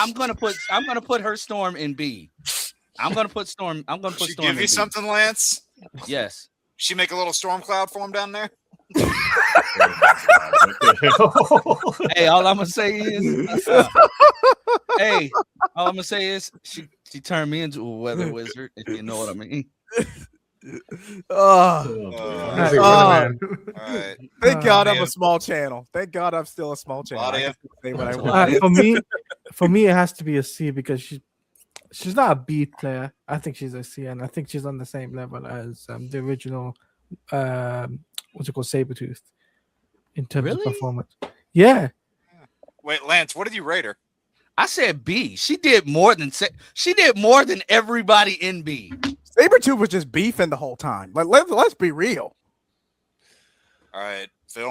I'm gonna put her Storm in B. I'm gonna put Storm. I'm gonna put She Storm. give in you B. something, Lance? Yes. She make a little storm cloud form down there. Hey, all I'm gonna say is, she turned me into a weather wizard. If you know what I mean. All All right. Thank God I'm a small channel. Thank God I'm still a small channel. I can say what I want. For me, it has to be a C because she's not a B player. I think she's a C, and I think she's on the same level as the original. What's it called, Sabretooth, in terms of performance. Yeah. Wait, Lance, what did you rate her? I said B. She did more than everybody in B. Sabretooth was just beefing the whole time. Like let's be real. All right, Phil.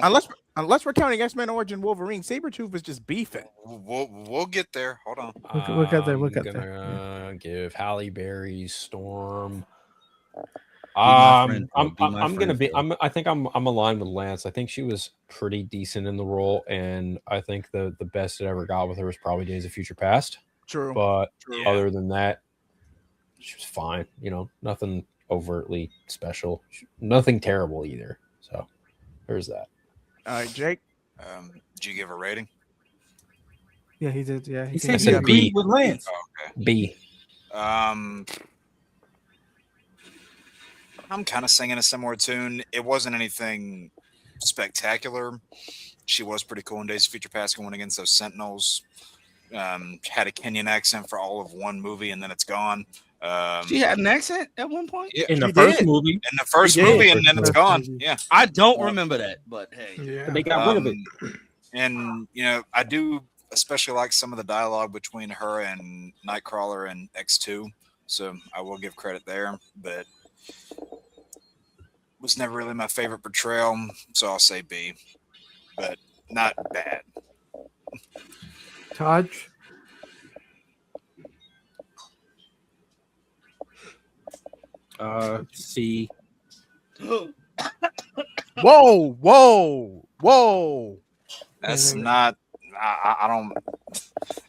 Unless we're counting X-Men Origin Wolverine, Sabretooth was just beefing. We'll get there. Hold on. We'll get there. I'm gonna give Halle Berry's Storm. I think I'm aligned with Lance. I think she was pretty decent in the role, and I think the best it ever got with her was probably Days of Future Past. True. But other than that, she was fine. You know, nothing overtly special, nothing terrible either. So there's that. All right, Jake. Did you give a rating? Yeah, he did. Yeah, he said he agreed with Lance. Oh, okay. B. I'm kind of singing a similar tune. It wasn't anything spectacular. She was pretty cool in Days of Future Past going against those Sentinels. Had a Kenyan accent for all of one movie, and then it's gone. She had an accent at one point? Yeah, in the first movie. In the first movie, and then it's gone. Yeah. I don't remember that, but hey. Yeah. They got rid of it. And, you know, I do especially like some of the dialogue between her and Nightcrawler and X2. So I will give credit there, but was never really my favorite portrayal. So I'll say B, but not bad. Taj? C. Whoa. That's not. I don't.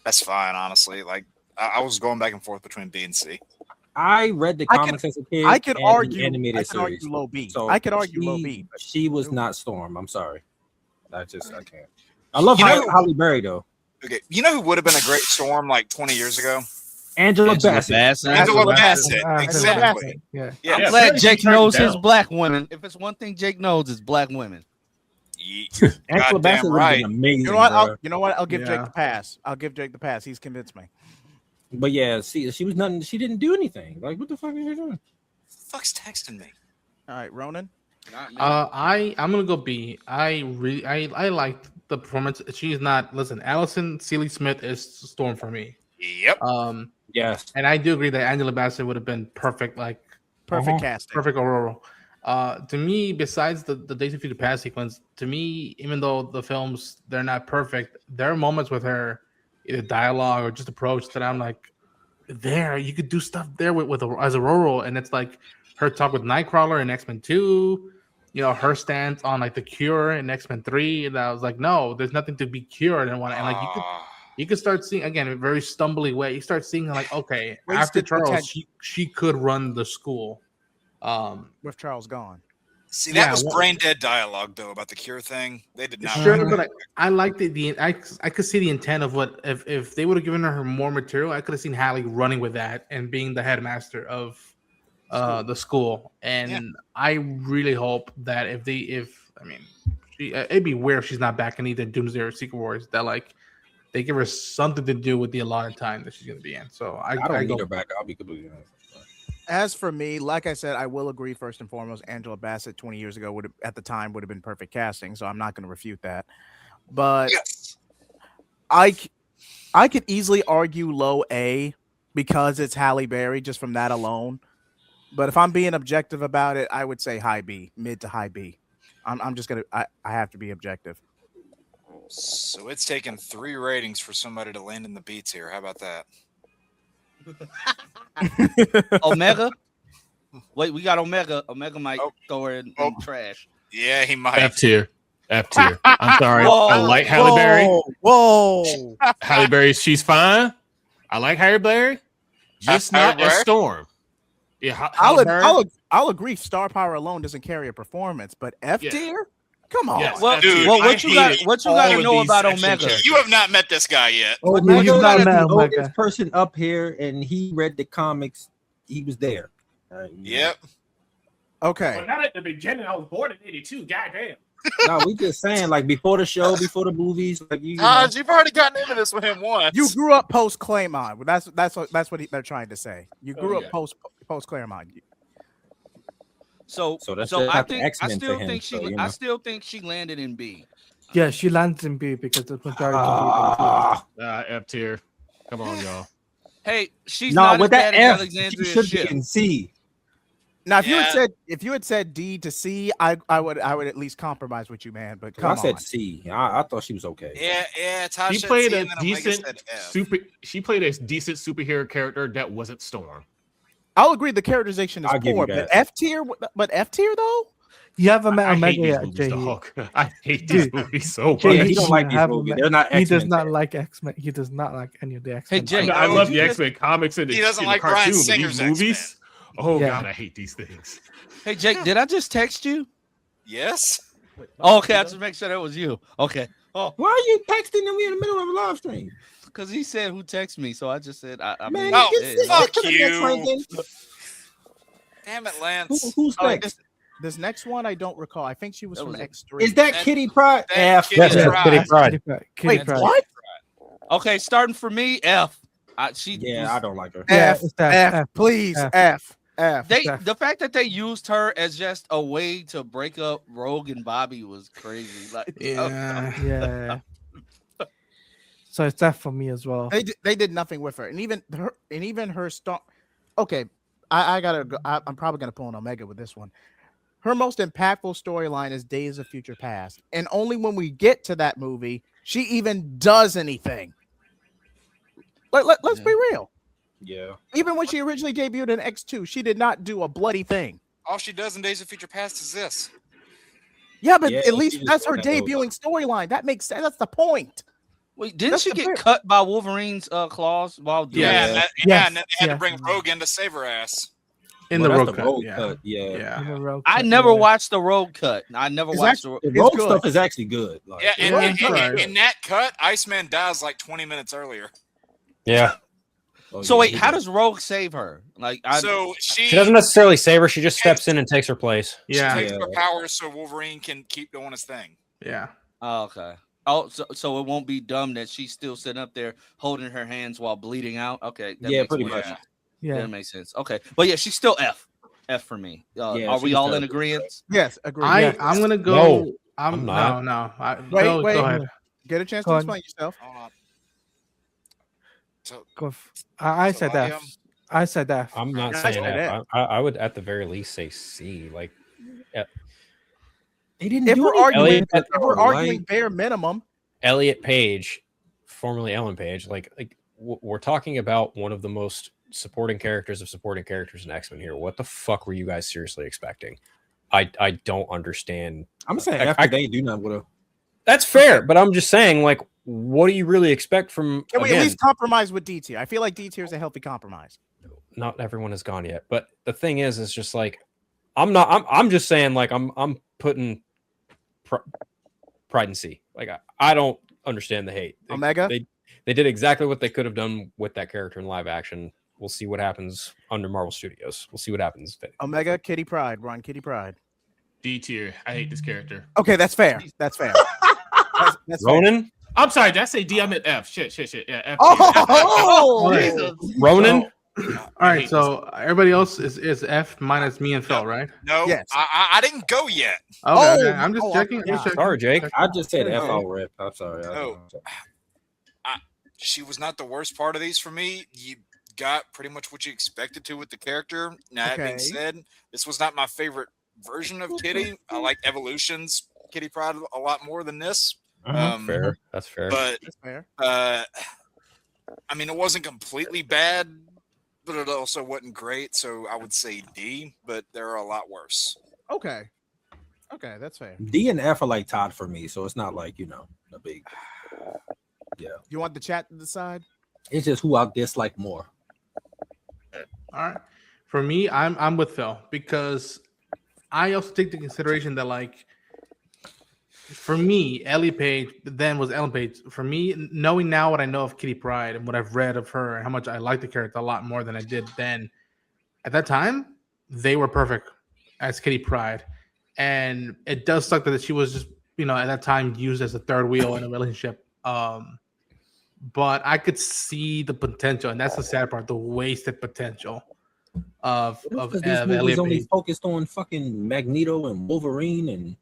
That's fine, honestly. Like I was going back and forth between B and C. I read the comics as a kid. I could and argue the animated I could series. argue low B. So I could argue low B. She was not Storm. I'm sorry. I can't. I love Halle Berry though. Okay, you know who would have been a great Storm like 20 years ago? Angela Bassett. Angela Bassett. Exactly. Yeah. I'm glad Jake knows his black women. If it's one thing Jake knows, it's black women. Angela Bassett would have been amazing. You know what? I'll give Jake the pass. He's convinced me. But yeah, see, she was nothing. She didn't do anything. Like, what the fuck is she doing? Fuck's texting me. All right, Ronan. I'm gonna go B. I liked the performance. She's not. Listen, Allison Seeley Smith is Storm for me. Yep. Yes. And I do agree that Angela Bassett would have been perfect. Like perfect casting. Perfect Aurora. To me, besides the Days of Future Past sequence, to me, even though the films they're not perfect, there are moments with her, either dialogue or just approach that I'm like, there you could do stuff there with as Aurora, and it's like her talk with Nightcrawler in X-Men 2, you know, her stance on like the Cure in X-Men 3, and I was like, no, there's nothing to be cured, and like you could start seeing again in a very stumbly way. You start seeing like, okay, after Charles, she could run the school. With Charles gone. See, that was brain dead dialogue though about the Cure thing. They did not. Sure, but I liked I could see the intent of what if they would have given her more material. I could have seen Halle running with that and being the headmaster of the school. And I really hope that it'd be weird if she's not back in either Doomsday or Secret Wars. That like they give her something to do with the allotted time that she's going to be in. So I don't need her back. I'll be completely honest. As for me, like I said, I will agree. First and foremost, Angela Bassett 20 years ago would have been perfect casting, so I'm not going to refute that. But I could easily argue low A because it's Halle Berry just from that alone. But if I'm being objective about it, I would say high B, mid to high B. I'm just gonna I have to be objective. So it's taken 3 ratings for somebody to land in the B tier. How about that? Omega. Wait, we got Omega. Omega might throw her in trash. Yeah, he might. F tier. I'm sorry. I like Halle Berry. Whoa. Halle Berry, she's fine. I like Halle Berry, just Halle not as Berry? Storm. Yeah, Halle Berry. I'll agree. Star power alone doesn't carry a performance, but F Yeah. tier, come on. Yes, Well, F tier. well, I what you got? hated What you all got to of know these about action Omega? characters. You have not met this guy yet. Oh, But Omega you've is not the met oldest Omega. person up here, and he read the comics. He was there. Yep. Okay. Well, not at the beginning. I was born in '82. Goddamn. No, we just saying like before the show, before the movies, like you. Taj, you've already gotten into this with him once. You grew up post Claymont. That's what they're trying to say. You grew yeah. up post Claremont. So that's so just I not the think I X-Men still for him, think she so, you I know. still think she landed in B. Yeah, she lands in B because the majority of F tier. Come on, y'all. Hey, she's No, not with as that bad as F, Alexandria she should Shipp. be in C. Now, if Yeah. you had said D to C, I would at least compromise with you, man. But come I said on. C. I thought she was okay. Yeah. Taj She said played C, a and then Omega decent said F. She played a decent superhero character that wasn't Storm. I'll agree the characterization is I'll give you poor, but that. F tier. But F tier though. You haven't met I hate Omega these yet, movies, Jay. dog. I hate these Dude. movies so much. Jay, Yeah, he don't like these haven't movies. met- They're not He does X-Men not fans. like X-Men. He does not like any of the X-Men. Jay, I would love you the just- X-Men comics and the, He doesn't and like the Bryan cartoon, but Singer's these movies. X-Men. Oh Yeah. God, I hate these things. Hey Jake, did I just text you? Yes. Oh, okay, I just make sure that was you. Okay. Oh, Why are you texting and we in the middle of a live stream? because he said who texted me, so I just said I Man, believe Oh, get it. sit fuck to the next you. one, then. Damn it, Lance. Who's All right, next? this next one I don't recall. I think she was That from was it. X3. Is that That- Kitty Pryde? that F. Kitty Yes, Pryde. Kitty Pryde. Kitty Wait, Pryde. what? Okay, starting for me, F. She Yeah, was- I don't like her. Yeah, F, it's that F, F. please, F. F. the fact that they used her as just a way to break up Rogue and Bobby was crazy. Like, Yeah. Yeah. So it's that for me as well. They did nothing with her, and even her star. Okay, I gotta go. I'm probably gonna pull an Omega with this one. Her most impactful storyline is Days of Future Past, and only when we get to that movie she even does anything. Let's be real. Yeah. Even when she originally debuted in X2, she did not do a bloody thing. All she does in Days of Future Past is this. Yeah, but Yeah, at she least just that's her got that debuting storyline. That makes sense. That's the point. Wait, didn't That's she the get bit. cut by Wolverine's claws while doing Yeah, Yeah. and, that, Yes, and then they had yes. to bring Rogue in to save her ass. In Well, the that's road cut. road Yeah. cut. Yeah. Yeah. In a row I cut, never yeah. watched the Road Cut. I never It's watched actually- the. The It's road good. stuff is actually good. Like, Yeah, and, Yeah, and- and- right. in that cut, Iceman dies like 20 minutes earlier. Yeah. oh, So yeah, wait, he how does. does Rogue save her? Like, So she She doesn't necessarily save her. She just steps in and takes her place. Yeah. takes Yeah. her powers so Wolverine can keep doing his thing. Yeah. oh, okay. Oh, so it won't be dumb that she's still sitting up there holding her hands while bleeding out. Okay, that Yeah, makes pretty more much. sense. Yeah. That makes sense. Okay, but yeah, she's still F for me. Yeah, Are we she's all in terrible. agreement? Yes, agree. Yeah. I'm gonna go. No, I'm I'm not. no. Wait, Go wait. ahead. Get a chance Go to on. explain yourself. Hold on. So, Go I said I F. I said F. I'm not Yeah, I saying said F. I would at the very least say C. Like, They didn't If do we're anything arguing, with it, if we're though, arguing like- bare minimum, Elliot Page, formerly Ellen Page, we're talking about one of the most supporting characters in X-Men here. What the fuck were you guys seriously expecting? I don't understand. I'm saying I- after I- they do nothing with her. That's fair, but I'm just saying, like, what do you really expect from? can we again, at least compromise with D tier? I feel like D tier is a healthy compromise. not everyone has gone yet, but the thing is, it's just like I'm just saying, like, I'm putting Pride and C. Like, I don't understand the hate. Omega? They did exactly what they could have done with that character in live action. We'll see what happens under Marvel Studios. We'll see what happens. Omega, Kitty Pride, Ron Kitty Pride. D tier. I hate this character. Okay, that's fair. That's fair. That's fair. Ronan, I'm sorry. Did I say D? I meant F. Shit. Yeah. F. Oh, Jesus. Ronan. All right. So everybody else is F minus me and Phil, right? no, Yes. I didn't go yet. Okay. Oh, okay. I'm just oh, checking. I I'm just forgot. checking. Sorry, Jake. I just said F Oh. all rip. I'm sorry. Oh. She was not the worst part of these for me. You got pretty much what you expected to with the character. Now, that Okay. being said, this was not my favorite version of Kitty. I like Evolution's Kitty Pryde a lot more than this. Fair. That's fair. But That's fair. I mean, it wasn't completely bad, but it also wasn't great. So I would say D. But there are a lot worse. Okay. Okay, that's fair. D and F are like tied for me, so it's not like a big. You want the chat to decide? It's just who I dislike more. All right. For me, I'm with Phil because I also take into consideration that, like, for me, Ellie Page then was Ellen Page. For me, knowing now what I know of Kitty Pryde and what I've read of her and how much I like the character a lot more than I did then, at that time, they were perfect as Kitty Pryde. And it does suck that she was just, at that time used as a third wheel in a relationship. But I could see the potential, and that's the sad part, the wasted potential of Because this movie's Elliot only Page. focused on fucking Magneto and Wolverine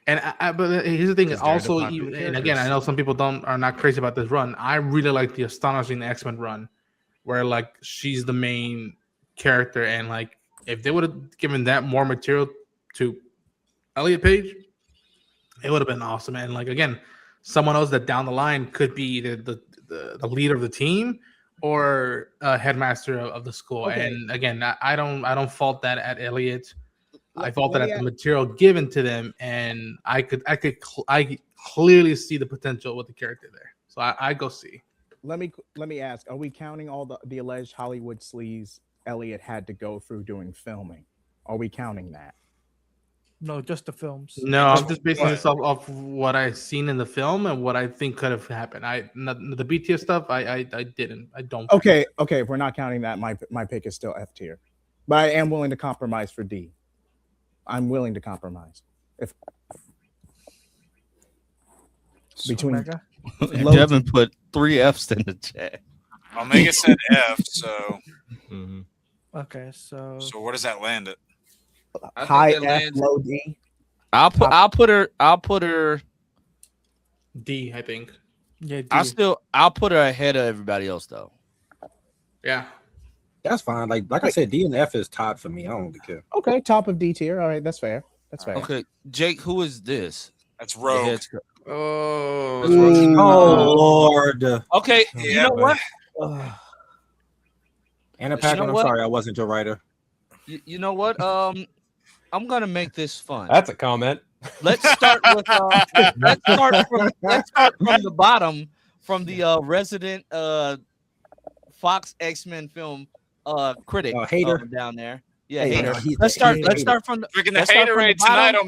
But here's the thing, Because they're the also, popular and again, I know some people are not crazy about this run. I really like the Astonishing X-Men run, where like she's the main character, and like if they would have given that more material to Elliot Page, it would have been awesome. And like again, someone else that down the line could be the leader of the team or headmaster of the school. Okay. And again, I don't fault that at Elliot. I Let- felt let that me at the ask- material given to them, and I clearly see the potential with the character there. So I go see. Let me ask: are we counting all the alleged Hollywood sleaze Elliot had to go through doing filming? Are we counting that? No, just the films. No, I'm just basing this off what I've seen in the film and what I think could have happened. The BTS stuff, I didn't. I don't. Okay. If we're not counting that, my pick is still F tier, but I am willing to compromise for D. I'm willing to compromise if between Omega? low Devin put 3 Fs in the chat. Omega said F, so Mhm. Okay, so where does that land it? I think high that F, lands- low D. I'll put her. D, I think. yeah, D. I'll put her ahead of everybody else though. Yeah. That's fine. Like I said, D and F is tied for me. I don't really care. Okay, top of D tier. All right, that's fair. That's fair. Okay, Jake, who is this? That's The Rogue. head sc- Oh. Oh Lord. Okay, you know what? Anna You Paquin, know I'm what? sorry, I wasn't your writer. You know what? I'm gonna make this fun. That's a comment. Let's start with let's start from the bottom, from the resident Fox X-Men film critic Hater. down there. Yeah, Hater. hater. He's Let's the start hater. from the Freaking the let's start from the haterade tonight, bottom.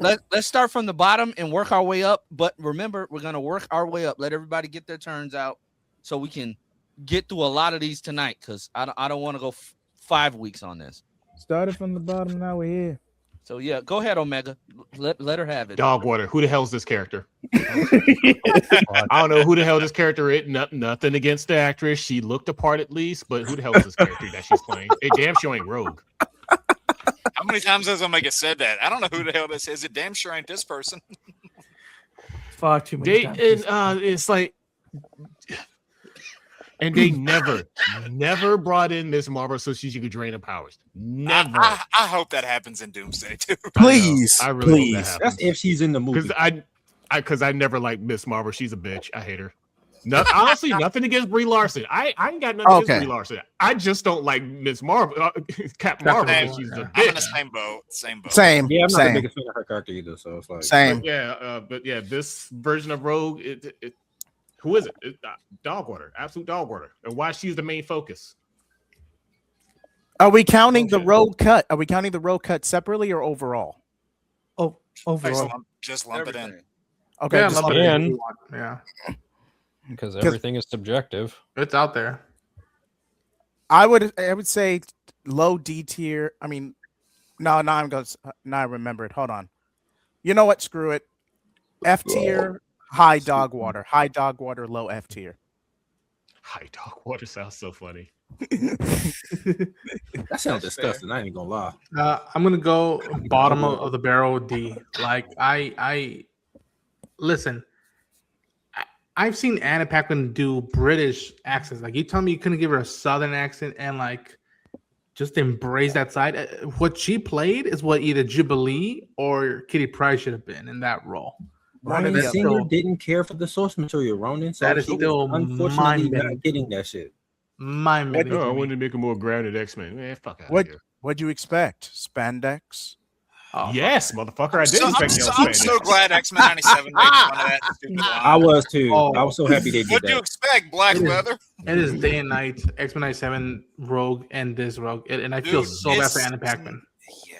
Omega. Let's start from the bottom and work our way up. But remember, we're gonna work our way up. Let everybody get their turns out so we can get through a lot of these tonight. Because I don't want to go 5 weeks on this. Started from the bottom. Now we're here. So yeah, go ahead, Omega. Let her have it. Dogwater. Who the hell is this character? I don't know who the hell this character is. Nothing against the actress. She looked the part at least, but who the hell is this character that she's playing? It damn sure ain't Rogue. How many times has Omega said that? I don't know who the hell this is. It damn sure ain't this person. Far too many times. It's like, and they never brought in Miss Marvel so she could drain her powers. Never. I hope that happens in Doomsday too. Please, I really hope that please. happens. That's if she's in the movie. Because I never liked Miss Marvel. She's a bitch. I hate her. No, honestly, nothing against Brie Larson. I ain't got nothing against Okay. Brie Larson. I just don't like Miss Marvel, Captain Marvel. Same. Because she's a I'm in the bitch. same boat. Same boat. Same. Yeah, I'm not the Same. biggest fan of her character either. So it's like Same. But yeah, this version of Rogue, who is it? Dogwater, absolute Dogwater, and why she's the main focus. Are we counting the Okay. road cut? Are we counting the road cut separately or overall? Oh, overall. Just lump it in. Everything. Okay. Yeah, just- lump it in if in. you want. Yeah. Because everything is subjective. It's out there. I would say low D tier. I mean, no, now I'm going. Now I remember it. Hold on. You know what? Screw it. F tier, high dog water. High dog water, low F tier. Hi, Dogwater sounds so funny. that sounds That's disgusting. I ain't gonna lie. I'm gonna go bottom of the barrel D. Like I listen. I've seen Anna Paquin do British accents. Like you tell me you couldn't give her a Southern accent and like just embrace that side. What she played is what either Jubilee or Kitty Pryde should have been in that role. Ronan that's Singer still- didn't care for the source material, Ronan. So That is she was still unfortunately mind-bending. not getting that shit. Mind-bending No, I to me. wanted to make a more grounded X-Men. Man, fuck out What- of here. What'd you expect? Spandex? Oh, Yes, motherfucker. I did So, expect you I'm so glad X-Men 97 made fun of that stupid line. I was too. Oh. I was so happy they did What'd you that. expect, Black It is- Leather? It is day and night. X-Men 97 Rogue and this Rogue, and I feel Dude, so bad for it's- Anna Paquin. Yeah.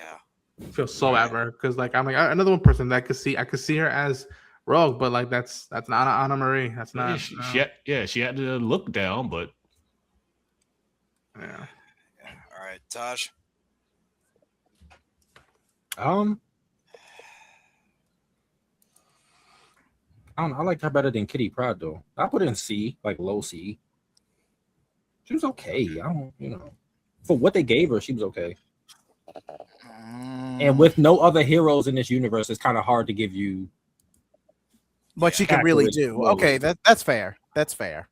I feel so bad for her because like I'm like another one person that I could see her as Rogue, but like that's not Anna Marie. That's Yeah, not. she had to look down, but Yeah. All right, Taj. I don't know. I like her better than Kitty Pryde though. I put it in C, like low C. She was okay. I don't, for what they gave her, she was okay. And with no other heroes in this universe, it's kind of hard to give you. But she can really accurate do. roles. Okay, that's fair. That's fair.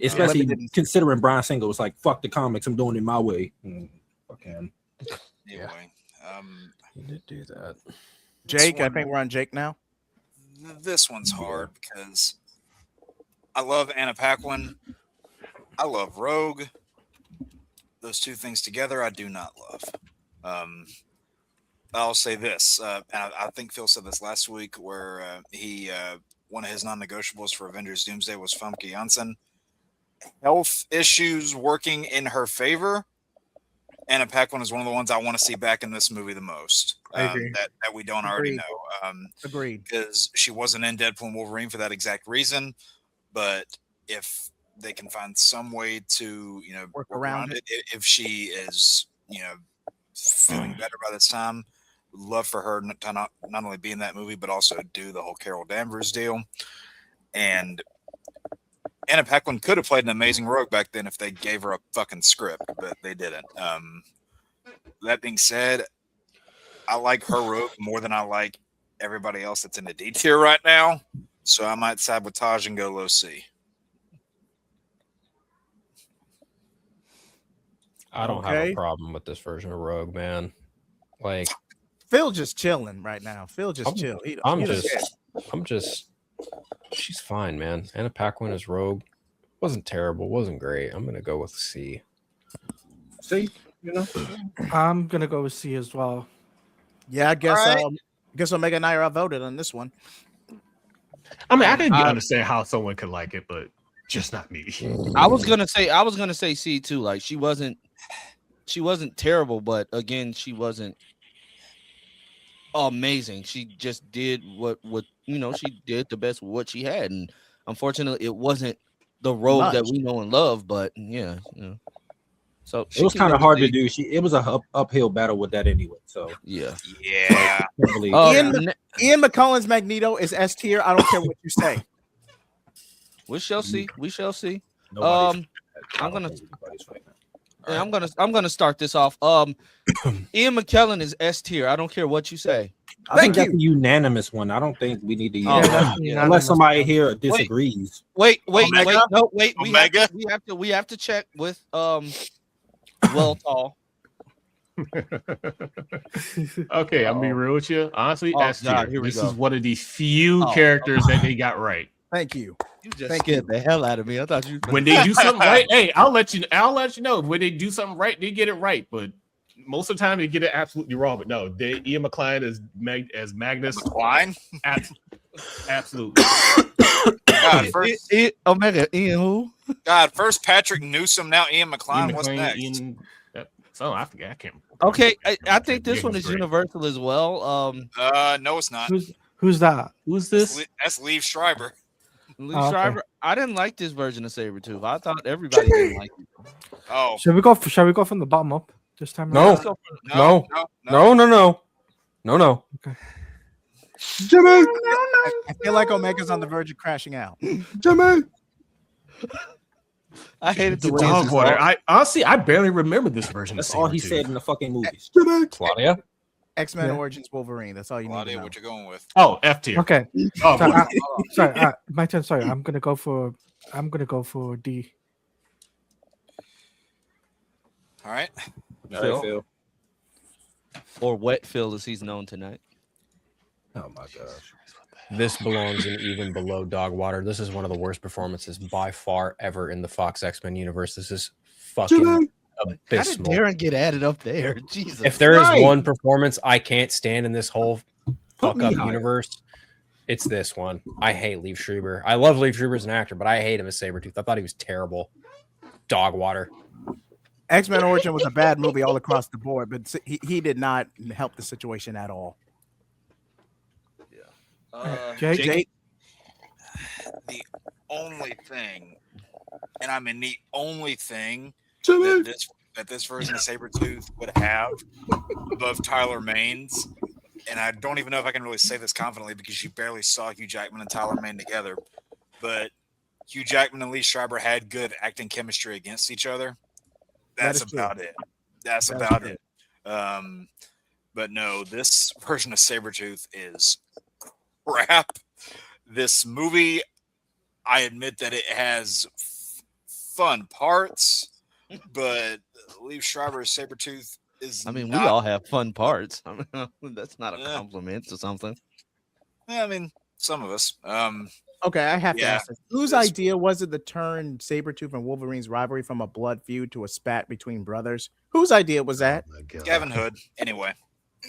Especially limited in- considering Bryan Singer was like, "Fuck the comics, I'm doing it my way." Fuck him. Anyway, You did do that. Jake, I one- think we're on Jake now. this one's hard because I love Anna Paquin. I love Rogue. Those two things together, I do not love. I'll say this, and I think Phil said this last week, where he one of his non-negotiables for Avengers Doomsday was Famke Janssen. Health issues working in her favor. Anna Paquin is one of the ones I want to see back in this movie the most. I agree. That we don't already Agreed. know. Agreed. Because she wasn't in Deadpool and Wolverine for that exact reason. But if they can find some way to, Work around it, if she is, feeling better by this time, would love for her to not only be in that movie, but also do the whole Carol Danvers deal. And Anna Paquin could have played an amazing Rogue back then if they gave her a fucking script, but they didn't. That being said, I like her Rogue more than I like everybody else that's in the D tier right now. So I might side with Taj and go low C. I don't have Okay. a problem with this version of Rogue, man. Like, Phil just chilling right now. Phil just I'm- chill. I'm just, she's fine, man. Anna Paquin is Rogue. Wasn't terrible, wasn't great. I'm gonna go with C. See, I'm gonna go with C as well. Yeah, I guess. All right. Guess Omega and I are outvoted on this one. I mean, I can understand how someone could like it, but just not me. I was gonna say C too. Like she wasn't terrible, but again, she wasn't amazing. She just did what she did the best with what she had, and unfortunately, it wasn't the Rogue that we know and love. But yeah, so it was kind of hard to do. It was a uphill battle with that anyway. So yeah. Yeah. can't believe- Ian McCullen's Magneto is S tier. I don't care what you say. We shall see. We shall see. nobody's- I I'm don't gonna- think anybody's fighting that. Yeah, I'm gonna start this off. Ian McKellen is S tier. I don't care what you say. I think that's a unanimous one. I don't think we need to use Oh, that. yeah. Unless somebody here disagrees. Wait. Omega? No, wait. Omega? We have to check with Well Tall. Okay, I'm being real with you. Honestly, Oh, S tier. God, here we This go. is one of the few Oh. characters that they got right. Thank you. You just Thank scared the hell out of me. I thought you. When they do something right, hey, I'll let you know. When they do something right, they get it right. But most of the time, they get it absolutely wrong. But no, Ian McCline as Magnus. Klein? Absolutely. God, first, Omega Ian who? first Patrick Newsom, now Ian McCline. What's next? I forget. I can't. Okay, I think this Yeah, one he's is great. universal as well. No, it's not. Who's that? Who's this? That's Liev Schreiber. Lee okay. Schreiber. I didn't like this version of Sabretooth. I thought everybody didn't like it. Oh, Shall we go from the bottom up this time? No. around? no. No. Jimmy. I feel like Omega's on the verge of crashing out. Jimmy. I hated the way Dog this water. was. I honestly, I barely remember this version. That's of all he Sabretooth. said in the fucking movies. Claudia? X-Men Yeah. Origins Wolverine. That's all you need Claudia, to know. what you going with? Oh, F tier. Okay. Oh, Sorry, my turn. Sorry, I'm gonna go for D. All right. All right, Phil. Or Wet Phil, as he's known tonight. Oh my gosh. This belongs in even below dog water. This is one of the worst performances by far ever in the Fox X-Men universe. This is fucking abysmal. Darren get added up there? Jesus. If there is Right. one performance I can't stand in this whole Put fuck me up higher. universe, it's this one. I hate Liev Schreiber. I love Liev Schreiber as an actor, but I hate him as Sabretooth. I thought he was terrible. Dog water. X-Men Origin was a bad movie all across the board, but he did not help the situation at all. Jake? Jake, The only thing, and I mean the only thing Jimmy. that this version of Sabretooth would have above Tyler Maines, and I don't even know if I can really say this confidently because you barely saw Hugh Jackman and Tyler Mane together, but Hugh Jackman and Lee Schreiber had good acting chemistry against each other. That's is true. about it. That's That's about true. it. But no, this version of Sabretooth is crap. This movie, I admit that it has fun parts, but Liev Schreiber's Sabretooth is I mean, we not- all have fun parts. I mean, that's not a Yeah. compliment or something. I mean, some of us. okay, I have to Yeah. ask this. Whose This- idea was it to turn Sabretooth and Wolverine's rivalry from a blood feud to a spat between brothers? Whose idea was that? Gavin Hood. Anyway.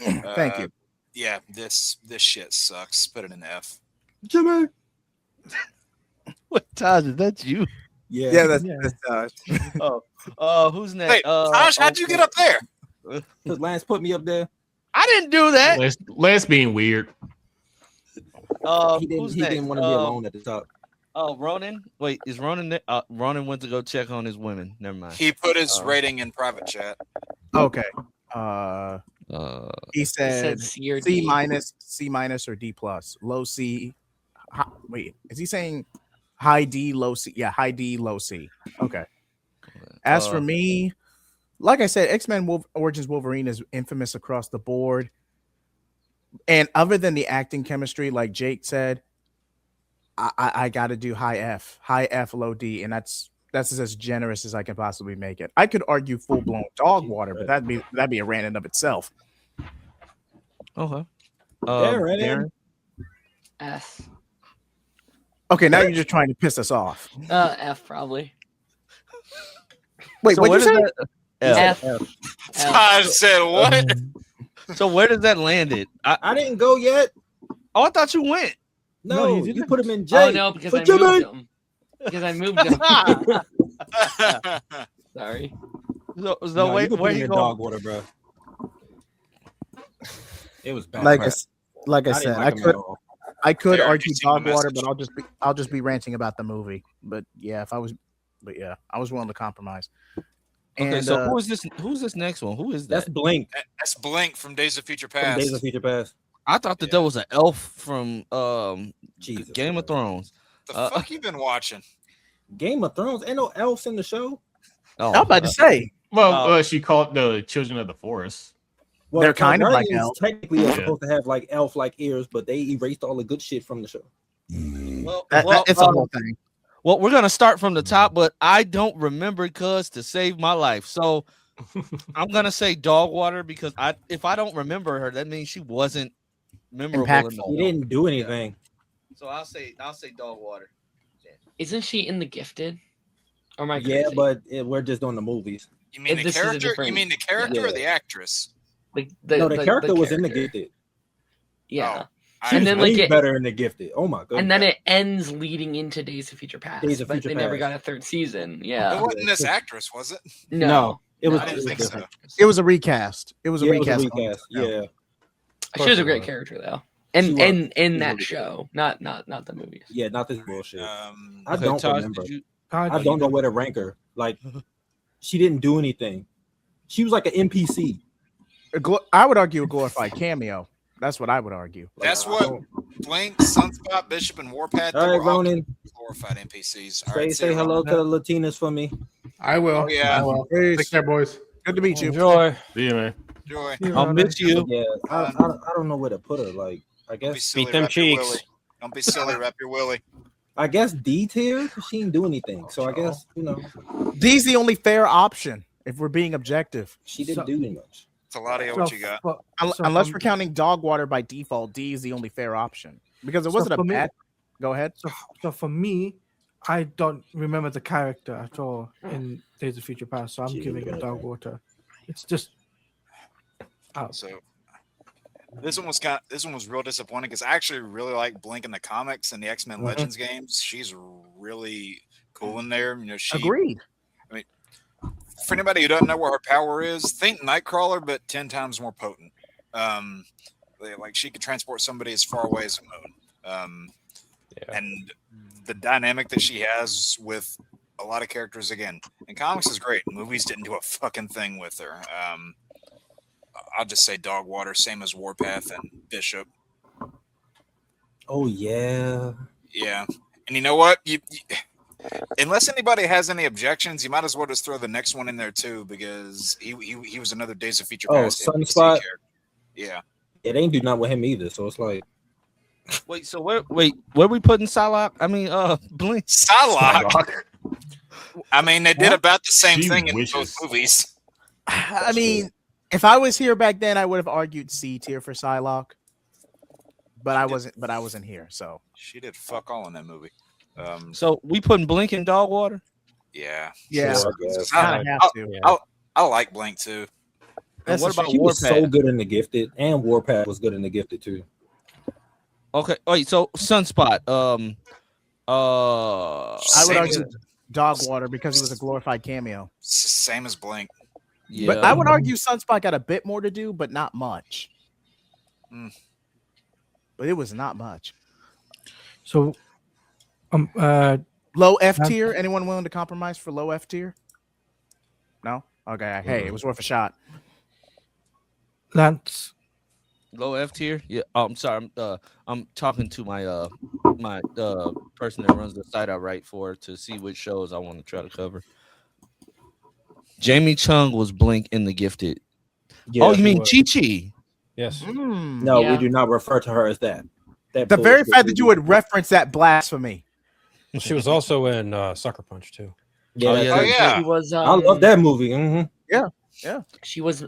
Thank you. Yeah, this shit sucks. Put it in F. Jimmy. What, Taj? Is that you? Yeah, that's, Yeah. Who's next? Hey, Tosh, how'd you get up there? Because Lance put me up there. I didn't do that. Lance being weird. He didn't. Who's He didn't next? want to be alone at the top. Oh, Ronan. Wait, is Ronan? Ronan went to go check on his women. Never mind. He put his rating in private chat. Okay. He It said said C or C D. minus, C minus, or D plus. Low C. Wait, is he saying high D, low C? Yeah, high D, low C. Okay. As for me, like I said, X-Men Origins Wolverine is infamous across the board. And other than the acting chemistry, like Jake said, I got to do high F, low D, and that's as generous as I can possibly make it. I could argue full blown dog water, but that'd be a rant in of itself. Okay. Darren. S. Okay, now you're just trying to piss us off. F probably. Wait, So what'd you where say? does F. Tosh said what? So where does that land it? I didn't go yet. I thought you went. No, he you didn't. put him in J. Oh no, because For I Jimmy. moved him. Because I moved him. Sorry. So No, wait, you could put where him you in going? dog water, bro. It was bad. Like crap. like I I said, didn't like him at all. I could Fair, argue you seen the dog water, message. but I'll just be ranting about the movie. But yeah, I was willing to compromise. Okay, And, so who's this? Who's this next one? Who is That's that? Blink That's Blink from Days of Future from Past. Days of Future Past. I thought that was an elf from Jesus. Game of Thrones. The fuck you been watching? Game of Thrones. Ain't no elves in the show. Oh, I'm about to say Well, she called the Children of the Forest. Well, They're kind of like Targaryens elves. Technically, are Yeah. supposed to have like elf-like ears, but they erased all the good shit from the show. well, it's a whole thing. well, we're gonna start from the top, but I don't remember cuz to save my life. So I'm gonna say dog water because if I don't remember her, that means she wasn't memorable in the Impactful. He film. didn't do anything. So I'll say dog water. Isn't she in The Gifted? Or am I Yeah, crazy? but we're just doing the movies. You mean the This is a character? You different- mean the character or Yeah. the actress? the No, the character was in the character. Gifted. Yeah. I- And then, Way like, it- better in the Gifted. Oh my god. And then it ends leading into Days of Future Past. Days of but Future they never Past. got a third season. It Yeah. wasn't this actress, was it? No. it was. I didn't think so. It was a recast. It was a Yeah, it was recast. a recast. Yeah. She was a Perfect, great bro. character though. She And was. in She was that really show. Not the movies. Yeah, not this bullshit. I Okay, don't Taj, remember. did you- I don't know where to rank her. Like, she didn't do anything. She was like an NPC. I would argue a glorified cameo. That's what I would argue. That's I what don't- Blink, Sunspot, Bishop, and Warpath. All they right, were all Ronan. glorified NPCs. All Say right, say hello to the Latinas for me. I will. Oh, yeah. I will. Peace. Take care, boys. Good to meet you. Enjoy. See you, man. Joy. I'll miss you. Yeah, I don't know where to put her. Like, I Don't be guess silly, Beat them wrap your cheeks. willy. Don't be silly, wrap your willy. D tier. She didn't do anything. So I guess D's the only fair option if we're being objective. she didn't do much. It's a lot of what you got. Unless we're counting dog water by default, D is the only fair option because it wasn't for a me- bad. Go ahead. So for me, I don't remember the character at all in Days of Future Past, so I'm giving it dog water. It's just out. So this one was real disappointing because I actually really like Blink in the comics and the X-Men Legends games. She's really cool in there. You know, Agreed. For anybody who doesn't know what her power is, think Nightcrawler, but 10 times more potent. Like she could transport somebody as far away as the moon. And the dynamic that she has with a lot of characters, again, in comics is great. Movies didn't do a fucking thing with her. I'll just say dog water, same as Warpath and Bishop. Oh yeah. Yeah. And you know what? Unless anybody has any objections, you might as well just throw the next one in there too, because he was another Days of Future Past. Sunspot. Yeah. It ain't do not with him either, so it's like. Wait, so where we putting Psylocke? I mean, Blink. Psylocke. I mean, they did about the same She thing in wishes. both movies. I mean, if I was here back then, I would have argued C tier for Psylocke. But I wasn't here, so She did fuck all in that movie. So we putting Blink in dog water? Yeah. yeah, Sure, I guess. kind of have to. Yeah. I like Blink too. And what about She was Warpath? so good in The Gifted, and Warpath was good in The Gifted too. Okay. Wait. So Sunspot. I would Same argue as- dog water because he was a glorified cameo. Same as Blink. Yeah. But I would argue Sunspot got a bit more to do, but not much. Mm. But it was not much. So, Low F tier. Anyone willing to compromise for low F tier? No. Okay. Hey, it was worth a shot. Lance, Low F tier. Yeah. Oh, I'm sorry. I'm talking to my my person that runs the site I write for to see which shows I want to try to cover. Jamie Chung was Blink in The Gifted. Yeah, oh, you she mean was. Chi-Chi? Yes. No, Yeah. we do not refer to her as that. That The very bullshit fact that you movie. would reference that blasphemy. Well, she was also in Sucker Punch too. Yeah, Oh, yeah. Oh yeah. She was. I love that movie. She was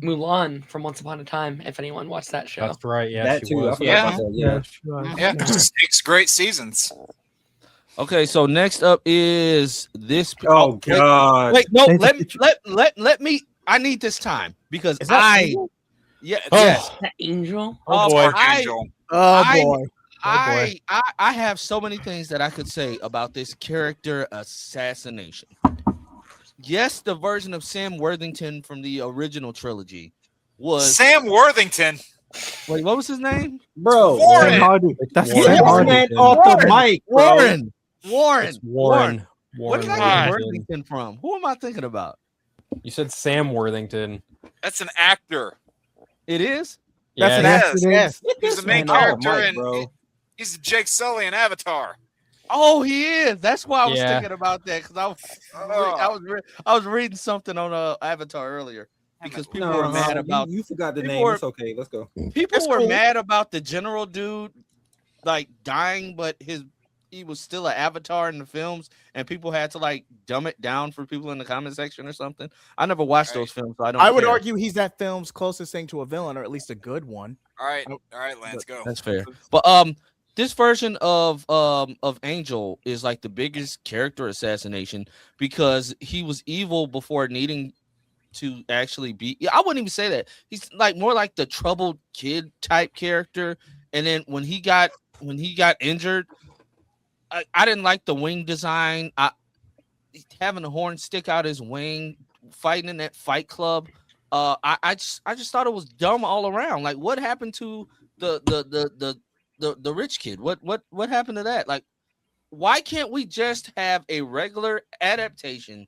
Mulan from Once Upon a Time. If anyone watched that show, That's right. Yeah, that she too. I was. forgot Yeah. about that. Yeah. sure. Yeah. 6 great seasons. Okay, so next up is this. Oh wait, God. Wait, no, Thank let you. let me. I need this time because Is that I. Angel? Yeah. Oh. Yes. that Angel. Oh, Oh, boy. Archangel. Oh I- boy. I have so many things that I could say about this character assassination. Yes, the version of Sam Worthington from the original trilogy was. Sam Worthington. Wait, what was his name? Bro. Warren. Sam Hardy. That's Warren. Sam Get this Hardy. man off the mic, bro. Warren. Warren. It's Warren. Where did I get Worthington from? Who am I thinking about? You said Sam Worthington. That's an actor. It is. That's Yeah, an Yes. accident. Yes. He's the main Man off the character, mic, and bro. he's Jake Sully in Avatar. Oh, he is. That's why I was Yeah. thinking about that because I was reading something on Avatar earlier because people were mad about You forgot the people name. were- It's okay. Let's go. people That's were cool. mad about the general dude like dying, but he was still an avatar in the films, and people had to like dumb it down for people in the comment section or something. I never watched Right. those films, so I don't. I would care. argue he's that film's closest thing to a villain, or at least a good one. All right, Lance, go. That's fair. But this version of Angel is like the biggest character assassination because he was evil before needing to actually be. I wouldn't even say that. He's like more like the troubled kid type character. And then when he got injured, I didn't like the wing design. Having the horn stick out his wing, fighting in that Fight Club. I just thought it was dumb all around. Like, what happened to the rich kid? What happened to that? Like, why can't we just have a regular adaptation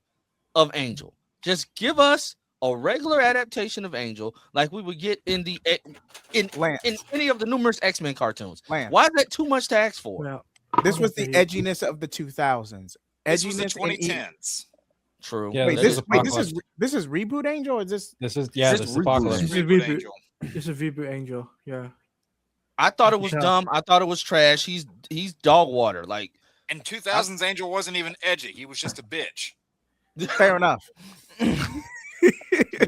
of Angel? Just give us a regular adaptation of Angel, like we would get in Lance. in any of the numerous X-Men cartoons. Lance. Why is that too much to ask for? Well, This was the Okay. edginess of the 2000s. This was the Edginess and 2010s. True. Yeah, Wait, this this, is wait, Apocalypse. this is reboot Angel, or is this? This is This this is reboot. Apocalypse. This is Reboot reboot. Angel. it's a reboot Angel. Yeah. I thought it was Yeah. dumb. I thought it was trash. He's dog water. Like, In 2000s, Angel wasn't even edgy. He was just a bitch. Fair enough.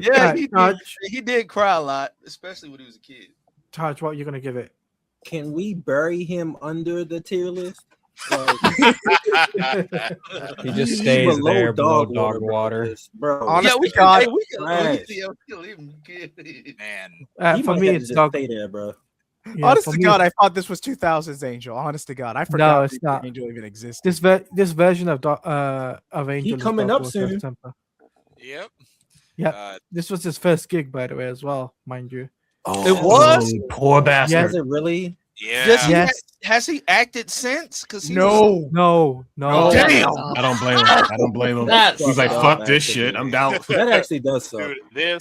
yeah, Taj, he did cry a lot, especially when he was a kid. Taj, what are you gonna give it? Can we bury him under the tier list? He just stays Below there below dog dog water, water. bro. Honest we to God, can trash. leave him good. Man, He For might me, have to it's just dog. stay there, bro. Yeah, honest for to me, God, I thought this was 2000s Angel. Honest to God, I forgot it's Reboot not. Angel even existed. this version of Angel is coming Dog up Water's soon. temper. yep. Yeah. This was his first gig, by the way, as well, mind you. Oh, It was? Poor bastard. Was it really? Yeah. Does he Yes. has he acted since? Because No, No. Oh, Damn. Oh, I don't blame him. I don't blame him. That's He's like, sucks. fuck this shit. I'm down. That actually does suck. Dude,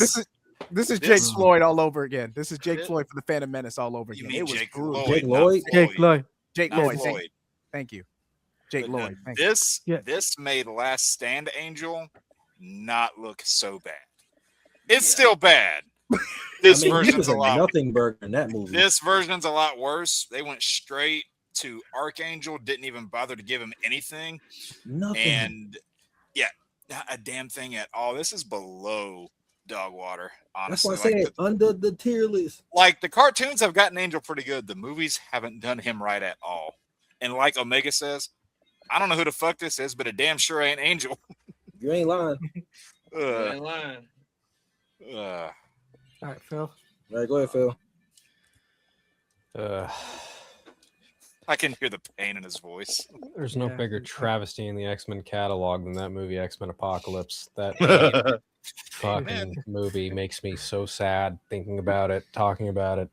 this is Jake This- Floyd all over again. This is Jake This- Floyd for the Phantom Menace all over You again. mean It was Jake brutal. Lloyd? Jake not Lloyd? Jake Lloyd. Jake Not Lloyd. Floyd. Thank you. Jake But, Lloyd. Thank you. This Yeah. this made Last Stand Angel not look so bad. It's still bad. This I mean, he version's was a a lot. nothing burger in that movie. This version's a lot worse. They went straight to Archangel. Didn't even bother to give him anything, Nothing. and yeah, not a damn thing at all. This is below Dog Water. That's Honestly, why I like said under the tier list. the cartoons have gotten Angel pretty good. The movies haven't done him right at all. And like Omega says, I don't know who the fuck this is, but it damn sure ain't Angel. You ain't lying. All right, Phil. All right, go ahead, Phil. I can hear the pain in his voice. There's no Yeah. bigger travesty in the X-Men catalog than that movie, X-Men Apocalypse. That fucking movie makes me so sad thinking about it, talking about it.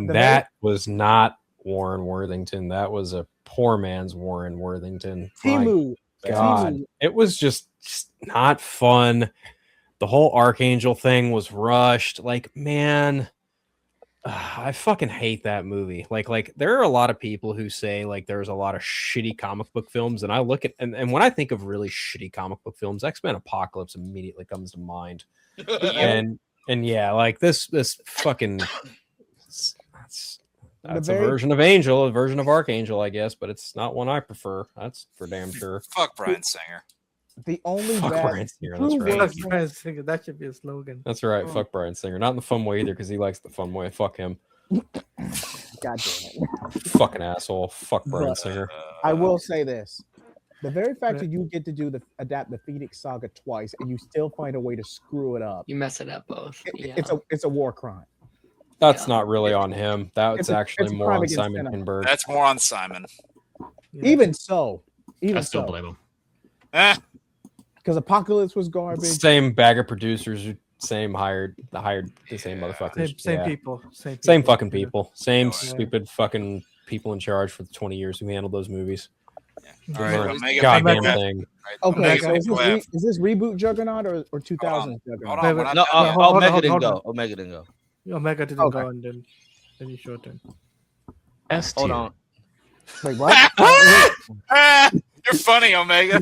That was not Warren Worthington. That was a poor man's Warren Worthington. My Timu. God, it was just not fun. The whole Archangel thing was rushed. Like, man, I fucking hate that movie. Like there are a lot of people who say like there's a lot of shitty comic book films, and I look at and when I think of really shitty comic book films, X-Men Apocalypse immediately comes to mind. And yeah, like this fucking that's a version of Angel, a version of Archangel, I guess, but it's not one I prefer. That's for damn sure. Fuck Bryan Singer. The only Fuck bad Bryan Singer. That's Who right. was- Fuck Bryan Singer, that should be a slogan. That's right. Fuck Bryan Singer. Not in the fun way either, because he likes the fun way. Fuck him. God damn it. Fucking asshole. Fuck Bryan But- Singer. I will say this. The very fact that you get to adapt the Phoenix Saga twice and you still find a way to screw it up, You mess it up both. Yeah. it's a war crime. That's Yeah. not really on him. That's It's a actually more crime on against Simon cinema. Kinberg. That's more on Simon. Yeah. Even so, I still blame him. Eh, because Apocalypse was garbage. Same bag of producers, same hired the same motherfuckers. Same Yeah. people. Same fucking yeah. people. Same Yeah. stupid fucking people in charge for the 20 years who handled those movies. all right, Right. Omega Goddamn people have- thing. right, Okay, Omega so people have- is this reboot Juggernaut or 2000 Hold Juggernaut? on, we're not No, done yet. hold on, Omega hold didn't on. go. Omega didn't go. Omega didn't Okay. go, and then you showed him. S Hold tier. on. Wait, what? Ah, you're funny, Omega.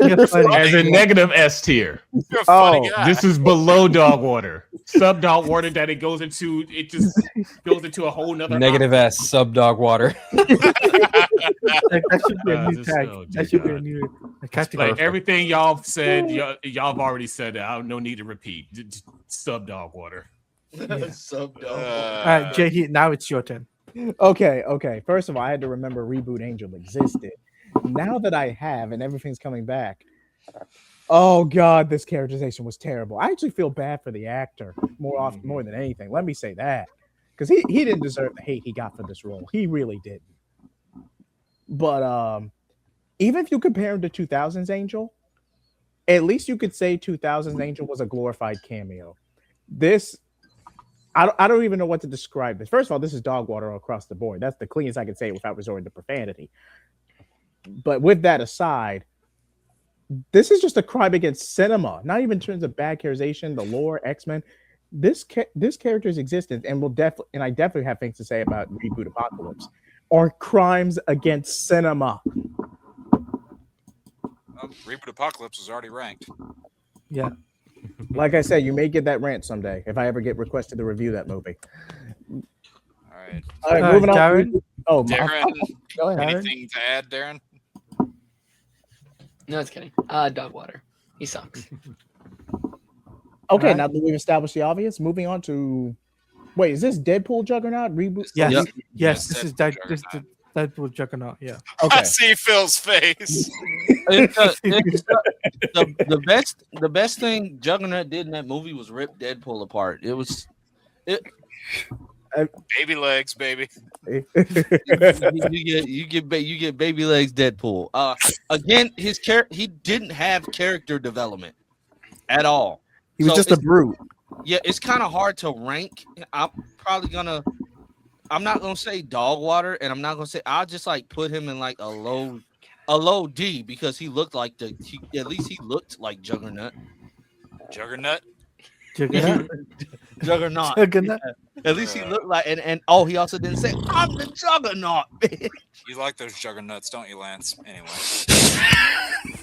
As a negative S tier. You're a funny Oh, guy. This is below dog water. Sub dog water that it just goes into a whole nother Negative S, sub dog water. That should be a new this- tag. oh, dear That should be a God. new category. Like everything y'all said, y'all have already said that. I have no need to repeat. Sub dog water. Sub All right, Jay, now it's your turn. okay. First of all, I had to remember Reboot Angel existed. Now that I have and everything's coming back, oh god, this characterization was terrible. I actually feel bad for the actor more than anything. Let me say that, because he didn't deserve the hate he got for this role. He really didn't. But even if you compare him to 2000's Angel, at least you could say 2000's Angel was a glorified cameo. This. I don't even know what to describe this. First of all, this is dog water across the board. That's the cleanest I can say it without resorting to profanity. But with that aside, this is just a crime against cinema. Not even in terms of bad characterization, the lore, X-Men. This character's existence, and I definitely have things to say about Reboot Apocalypse, are crimes against cinema. Reboot Apocalypse was already ranked. Yeah. Like I said, you may get that rant someday if I ever get requested to review that movie. All right. All right, moving on. Darren? Oh, Darren, go ahead. anything to add, Darren? No, it's kidding. Dog water. He sucks. Okay, Alright. now that we've established the obvious, moving on to. Wait, is this Deadpool Juggernaut reboot? Yes. Yep. Yes. This is Deadpool that. This Juggernaut. Deadpool Juggernaut. Yeah. I Okay. see Phil's face. The best thing Juggernaut did in that movie was rip Deadpool apart. Baby legs, baby. You get baby legs Deadpool. Again, he didn't have character development at all. He was So just a it's- brute. Yeah, it's kind of hard to rank. I'm not gonna say dog water, and I'm not gonna say I'll just like put him in like a low D because he looked like at least he looked like Juggernaut. Juggernaut. Juggernaut. Juggernaut. Juggernaut. At least he looked like, and oh, he also didn't say I'm the Juggernaut. Bitch. You like those juggernauts, don't you, Lance? Anyway.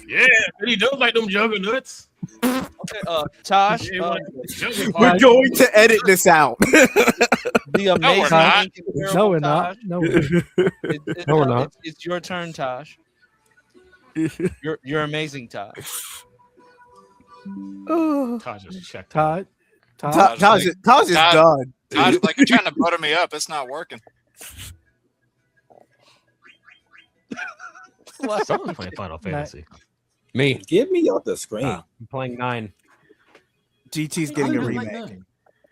Yeah, but he does like them juggernauts. Okay, Tosh, Yeah, like the jugger We're part. going to edit this out. the amazing. not. incomparable No, we're not. Tosh. No, we're It's, No, we're not. It's your turn, Tosh. You're amazing, Tosh. Taj just checked out. Todd. Taj is Todd- done. Todd, like you're trying to butter me up. It's not working. Someone's playing Final Fantasy. Me. Get me off the screen. I'm playing 9. GT's I getting a didn't like remake. none.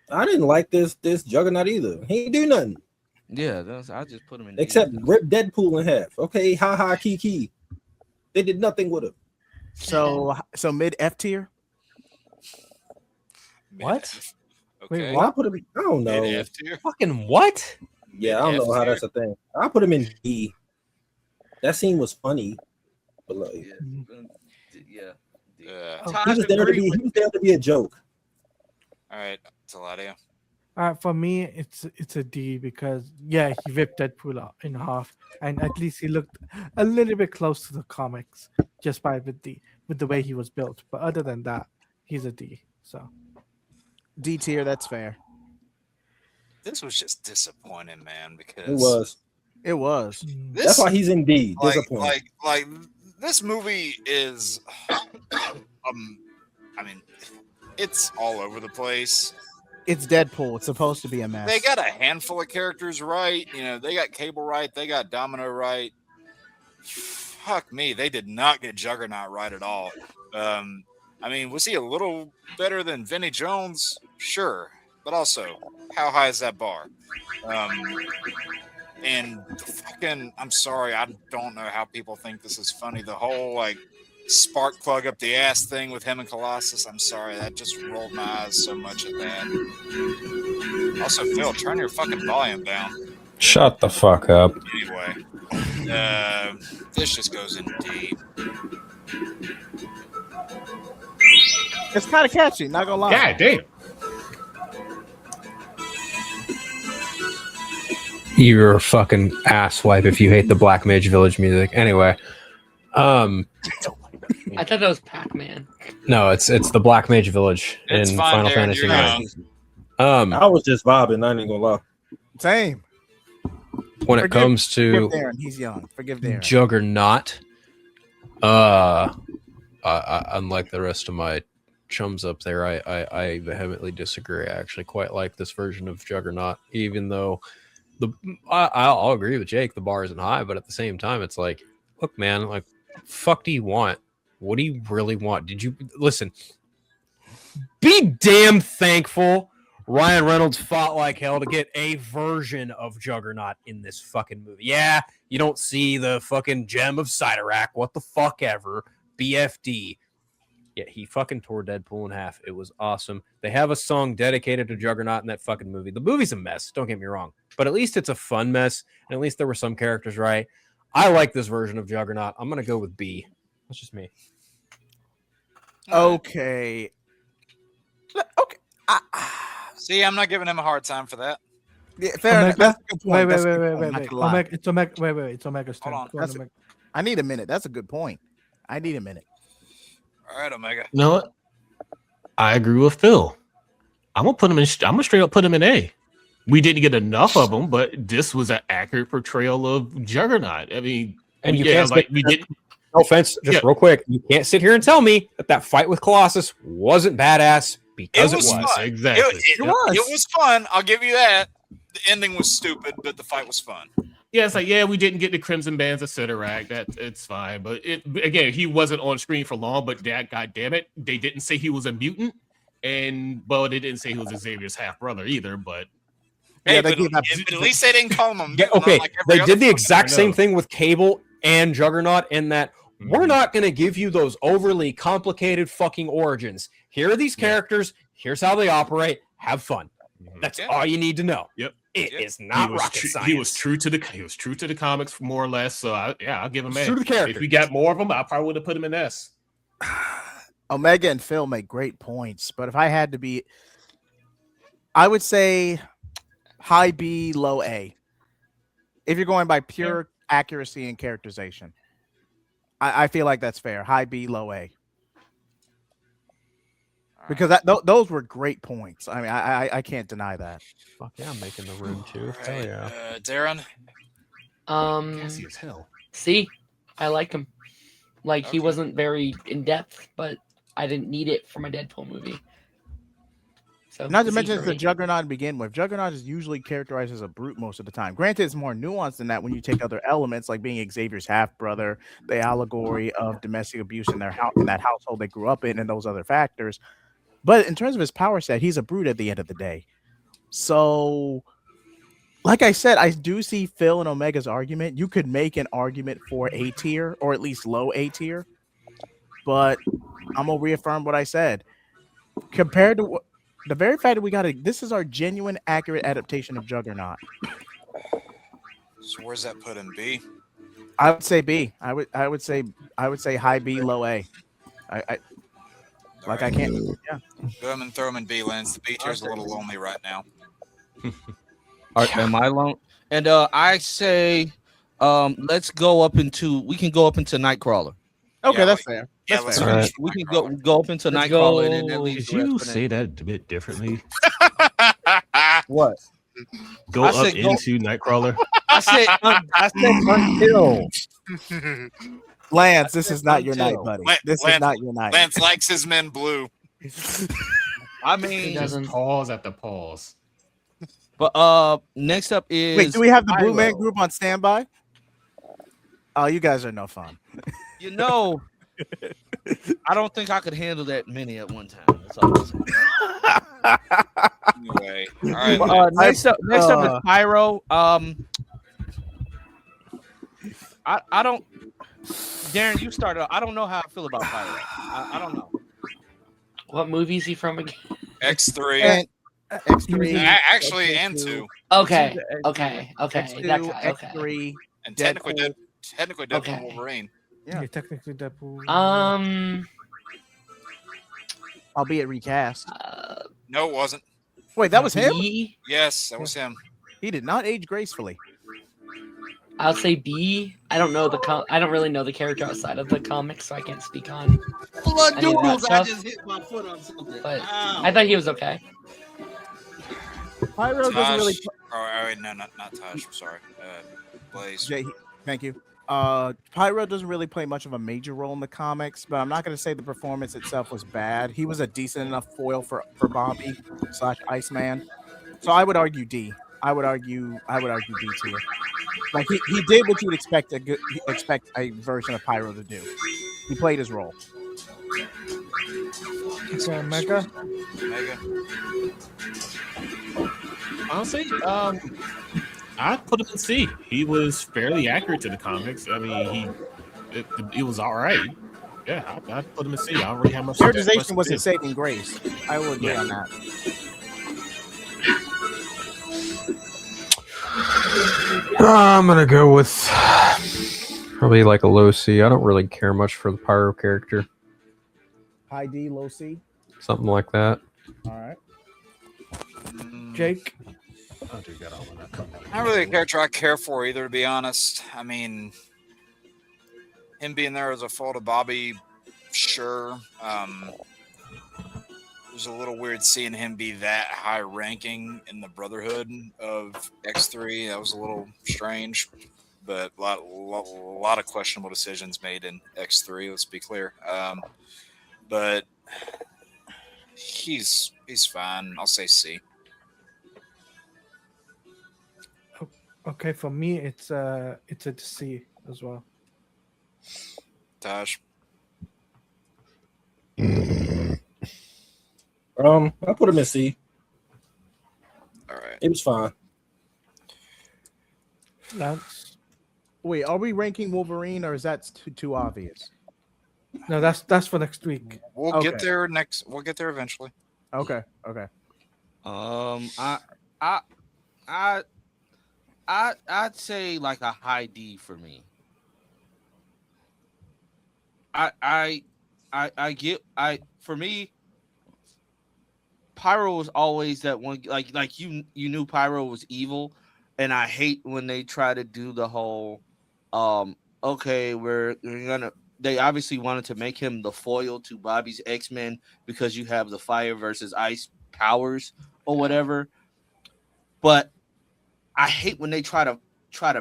I didn't like this Juggernaut either. He ain't do nothing Yeah, I just put him in. except rip Deadpool in half. Okay, ha ha kiki. They did nothing with him. So mid F tier. What? Okay. Wait, Well, I put him. I don't know. Mid F tier. Fucking what? Yeah, I don't know how F-tier. that's a thing. I put him in D. That scene was funny, but like Yeah. Yeah. he Tosh was there to agreed be. with He was there to be a joke. All right. Taladio. All right, for me, it's a D because yeah, he ripped Deadpool out in half, and at least he looked a little bit close to the comics just by with the way he was built. But other than that, he's a D. So D tier. That's fair. This was just disappointing, man, because It was. It was. this, That's why he's in D. Disappointed. like this movie is I mean, it's all over the place. It's Deadpool. It's supposed to be a mess. They got a handful of characters right. You know, they got Cable right. They got Domino right. Fuck me. They did not get Juggernaut right at all. I mean, was he a little better than Vinnie Jones? Sure. But also, how high is that bar? And fucking, I'm sorry. I don't know how people think this is funny. The whole, like, spark plug up the ass thing with him and Colossus. I'm sorry. That just rolled my eyes so much at that. Also, Phil, turn your fucking volume down. Shut the fuck up. Anyway, this just goes in deep. It's kind of catchy. Not gonna lie. God damn. You're a fucking asswipe if you hate the Black Mage Village music. Anyway, I thought that was Pac-Man. no, it's the Black Mage Village It's in fine, Final Darren, Fantasy you're IX. I was just vibing. I ain't gonna lie. Same. When it Forgive- comes to Forgive Darren. He's young. Forgive Darren. Juggernaut, unlike the rest of my chums up there, I vehemently disagree. I actually quite like this version of Juggernaut, even though I'll agree with Jake. The bar isn't high, but at the same time, it's like, look, man, like, fuck do you want? What do you really want? Did you listen? Be damn thankful Ryan Reynolds fought like hell to get a version of Juggernaut in this fucking movie. Yeah, you don't see the fucking gem of Cyttorak. What the fuck ever. BFD. Yeah, he fucking tore Deadpool in half. It was awesome. They have a song dedicated to Juggernaut in that fucking movie. The movie's a mess, don't get me wrong. But at least it's a fun mess, and at least there were some characters right. I like this version of Juggernaut. I'm going to go with B. That's just me. Okay. Okay. See, I'm not giving him a hard time for that. Yeah, fair enough. Omega? That's a good point. Wait, That's a wait, good wait, point. wait, I'm not wait. gonna lie. Omega, it's Omega. Wait, it's Omega's turn. Hold on. Go That's Omega. I need a minute. That's a good point. I need a minute. All right, Omega. You know what? I agree with Phil. I'm gonna straight up put him in A. We didn't get enough of them, but this was an accurate portrayal of Juggernaut. I mean, And you yeah, can't like say- we didn't. No offense, just Yeah. real quick. You can't sit here and tell me that fight with Colossus wasn't badass because it was. fun. Exactly. It was fun. I'll give you that. The ending was stupid, but the fight was fun. Yeah, it's like, yeah, we didn't get the Crimson Bands of Sidorak. It's fine. But again, he wasn't on screen for long, but god damn it, they didn't say he was a mutant. And well, they didn't say he was Xavier's half brother either, but Hey, Yeah, they but, gave that- but at least they didn't call him a Yeah, mutant. okay, unlike every they other did the fucking- exact I same know. thing with Cable and Juggernaut in that we're Mhm. not going to give you those overly complicated fucking origins. Here are these Yeah. characters. Here's how they operate. Have fun. Mhm. That's Yeah. all you need to know. Yep. It Yep. is not rocket science. He was true to the comics more or less. So I'll give him True A. to the character. If we got more of them, I probably would have put him in S. Omega and Phil make great points, but if I had to be, I would say high B, low A. If you're going by pure accuracy and characterization, I feel like that's fair. High B, low A, because those were great points. I mean, I can't deny that. Fuck yeah, I'm making the room too. All Hell right, yeah. Darren. Cassie as hell. See, I like him. Like he Okay. wasn't very in depth, but I didn't need it for my Deadpool movie. So Not to C mention for it's the me. Juggernaut to begin with. Juggernaut is usually characterized as a brute most of the time. Granted, it's more nuanced than that when you take other elements like being Xavier's half brother, the allegory of domestic abuse in their house, in that household they grew up in, and those other factors. But in terms of his power set, he's a brute at the end of the day. So, like I said, I do see Phil and Omega's argument. You could make an argument for A tier or at least low A tier, but I'm gonna reaffirm what I said. Compared to the very fact that we got this is our genuine, accurate adaptation of Juggernaut. So where's that put him? B. I would say B. I would say high B, low A. I like I can't. Yeah. Go ahead and throw him in B, Lance. The B tier's a little lonely right now. Am I alone? And I say, let's go up into. We can go up into Nightcrawler. Okay, Yeah, that's fair. Yeah, That's let's fair. finish. We can Nightcrawler. go up into Let's Nightcrawler, and then go. that leaves Did the you rest for say that a bit differently? What? Go I up said go- into Nightcrawler. I said until. Lance, this is not your night, Until. buddy. Lance- This is Lance- not your night. Lance likes his men blue. I He mean, doesn't. Pause at the pause. but next up is. Wait, do we have the Blue Man Pyro. group on standby? Oh, you guys are no fun. You know, I don't think I could handle that many at one time. That's all I'm saying. Anyway, all right. Next up uh, is Pyro. I don't. Darren, you started. I don't know how I feel about Pyro. I don't know. What movie is he from again? X3. And X3, Actually, and X2, 2. Okay, X2, okay, okay. X2, That guy. Okay. X3. And technically, Deadpool. Deadpool Okay. Wolverine. Yeah. Yeah, technically Deadpool. Albeit recast. No, it wasn't. Wait, that was him? B? Yes, that was him. He did not age gracefully. I'll say B. I don't know I don't really know the character outside of the comics, so I can't speak on. Blood Any of that noodles! I stuff? just hit my foot on something. But Ow. I thought he was okay. Pyro doesn't Taj. really. Oh, wait, no, not Taj. I'm sorry. Blaze. Jay, thank you. Pyro doesn't really play much of a major role in the comics, but I'm not going to say the performance itself was bad. He was a decent enough foil for Bobby / Iceman. So I would argue D. I would argue D tier. Like he did what you would expect a version of Pyro to do. He played his role. Okay, Mega. Mega. Honestly, I'd put him in C. He was fairly accurate to the comics. I mean, it was all right. Yeah, I'd put him in C. I don't really have much. Characterization was to his saving grace. I will agree Yeah. on that. I'm gonna go with probably like a low C. I don't really care much for the Pyro character. High D, low C. Something like that. All right. Jake. Oh, dude, got all of that coming. Not really a character I care for either, to be honest. I mean, him being there as a fault of Bobby, sure. It was a little weird seeing him be that high ranking in the Brotherhood of X3. That was a little strange, but a lot of questionable decisions made in X3. Let's be clear. But he's fine. I'll say C. Okay, for me, it's a C as well. Taj. I put him in C. All right. It was fine. Lance? Wait, are we ranking Wolverine or is that too obvious? No, that's for next week. We'll get Okay. there next. We'll get there eventually. Okay. I'd say like a high D for me. For me, Pyro was always that one. Like you knew Pyro was evil, and I hate when they try to do the whole, okay, we're gonna. They obviously wanted to make him the foil to Bobby's X-Men because you have the fire versus ice powers or whatever. But I hate when they try to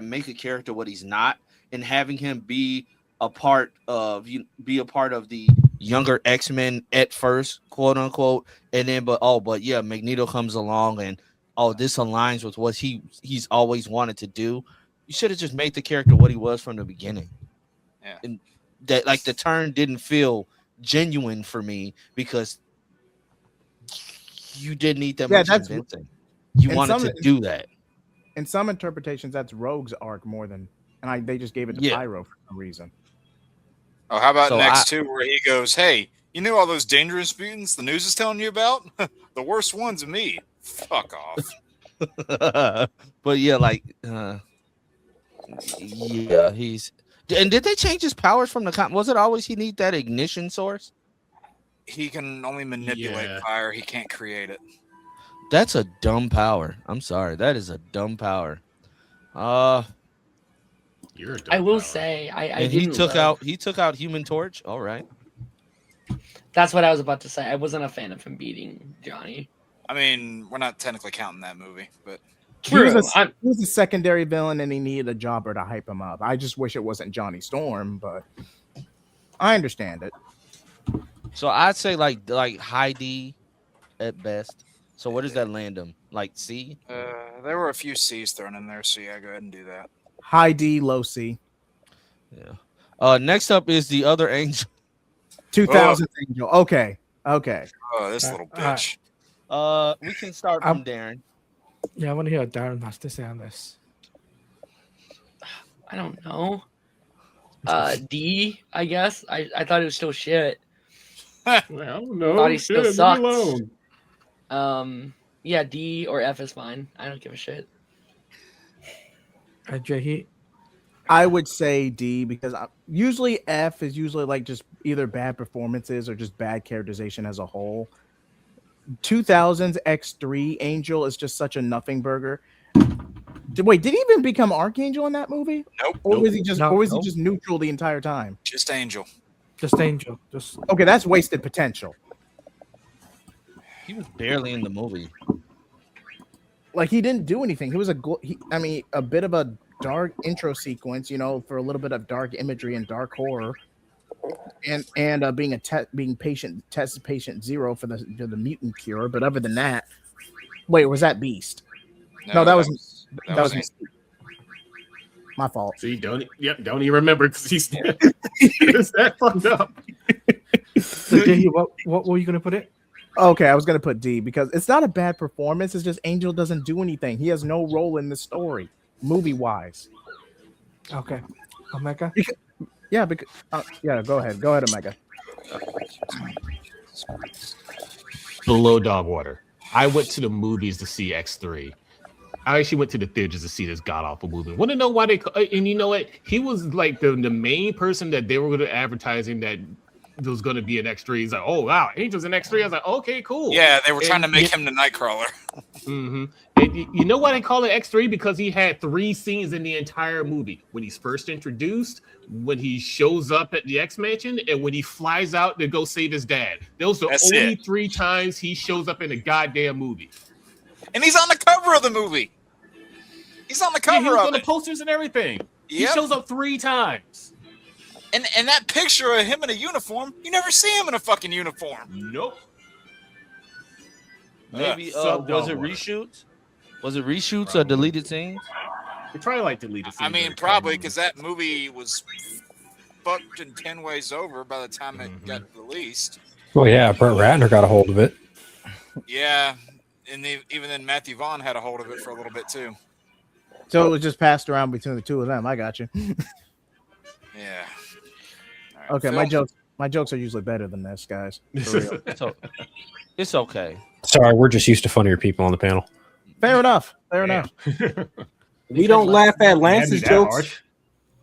make a character what he's not, and having him be a part of the younger X-Men at first, quote unquote, and then but yeah, Magneto comes along and this aligns with what he's always wanted to do. You should have just made the character what he was from the beginning. Yeah. And that like the turn didn't feel genuine for me because you didn't need that much convincing. You wanted to do that. In some interpretations, that's Rogue's arc more than, and they just gave it to Pyro for some reason. Oh, how about next two, where he goes, "Hey, you know all those dangerous mutants the news is telling you about? The worst one's me. Fuck off." But yeah, he's. And did they change his powers from the? Was it always he need that ignition source? He can only manipulate fire. He can't create it. That's a dumb power. I'm sorry, that is a dumb power. You're a dumb I will power. say, he took out Human Torch. All right. That's what I was about to say. I wasn't a fan of him beating Johnny. I mean, we're not technically counting that movie, but He was a secondary villain, and he needed a jobber to hype him up. I just wish it wasn't Johnny Storm, but I understand it. So I'd say like high D at best. So what does that land him? Like C? there were a few C's thrown in there, so yeah, go ahead and do that. High D, low C. Yeah. Next up is the other Angel. 2000 Angel. Okay. Oh, this little bitch. We can start from Darren. Yeah, I want to hear what Darren has to say on this. I don't know. D, I guess. I thought it was still shit. Well, no. Thought he still leave me sucks. alone. Yeah, D or F is fine. I don't give a shit. Jahi? I would say D because usually F is usually like just either bad performances or just bad characterization as a whole. 2000's X3 Angel is just such a nothing burger. Did he even become Archangel in that movie? Nope. Or was he just neutral the entire time? Just Angel. Just Angel. Okay, that's wasted potential. He was barely in the movie. Like he didn't do anything. He was a bit of a dark intro sequence, for a little bit of dark imagery and dark horror, and being test patient 0 for the mutant cure. But other than that, wait, was that Beast? No, that was my fault. See, don't even remember because he's that fucked up. So, Jahi, what were you gonna put it? Okay, I was gonna put D because it's not a bad performance. It's just Angel doesn't do anything. He has no role in the story, movie wise. Okay, Omega. Yeah, because go ahead, Omega. Below dog water. I went to the movies to see X3. I actually went to the theaters to see this god awful movie. Want to know why and you know what? He was like the main person that they were going to advertising that there was going to be an X3. He's like, oh wow, Angel's an X3. I was like, okay, cool. Yeah, they were trying to make him the Nightcrawler. Mm-hmm. And you know why they call it X3? Because he had 3 scenes in the entire movie. When he's first introduced, when he shows up at the X Mansion, and when he flies out to go save his dad. Those are only 3 times he shows up in a goddamn movie. And he's on the cover of the movie. He's on the cover he's of on the it. posters and everything. He Yep. shows up 3 times. And that picture of him in a uniform, you never see him in a fucking uniform. Nope. Maybe was it reshoots? Was it reshoots or deleted scenes? They probably like deleted. I mean, probably because that movie was fucked in 10 ways over by the time it got released. Well, yeah, Brett Ratner got a hold of it. Yeah, and even then, Matthew Vaughn had a hold of it for a little bit too. So it was just passed around between the two of them. I got you. Yeah. All right, Okay, Phil? my jokes are usually better than this, guys. For real. It's okay. Sorry, we're just used to funnier people on the panel. Fair enough. Fair enough. We don't laugh at Lance's jokes.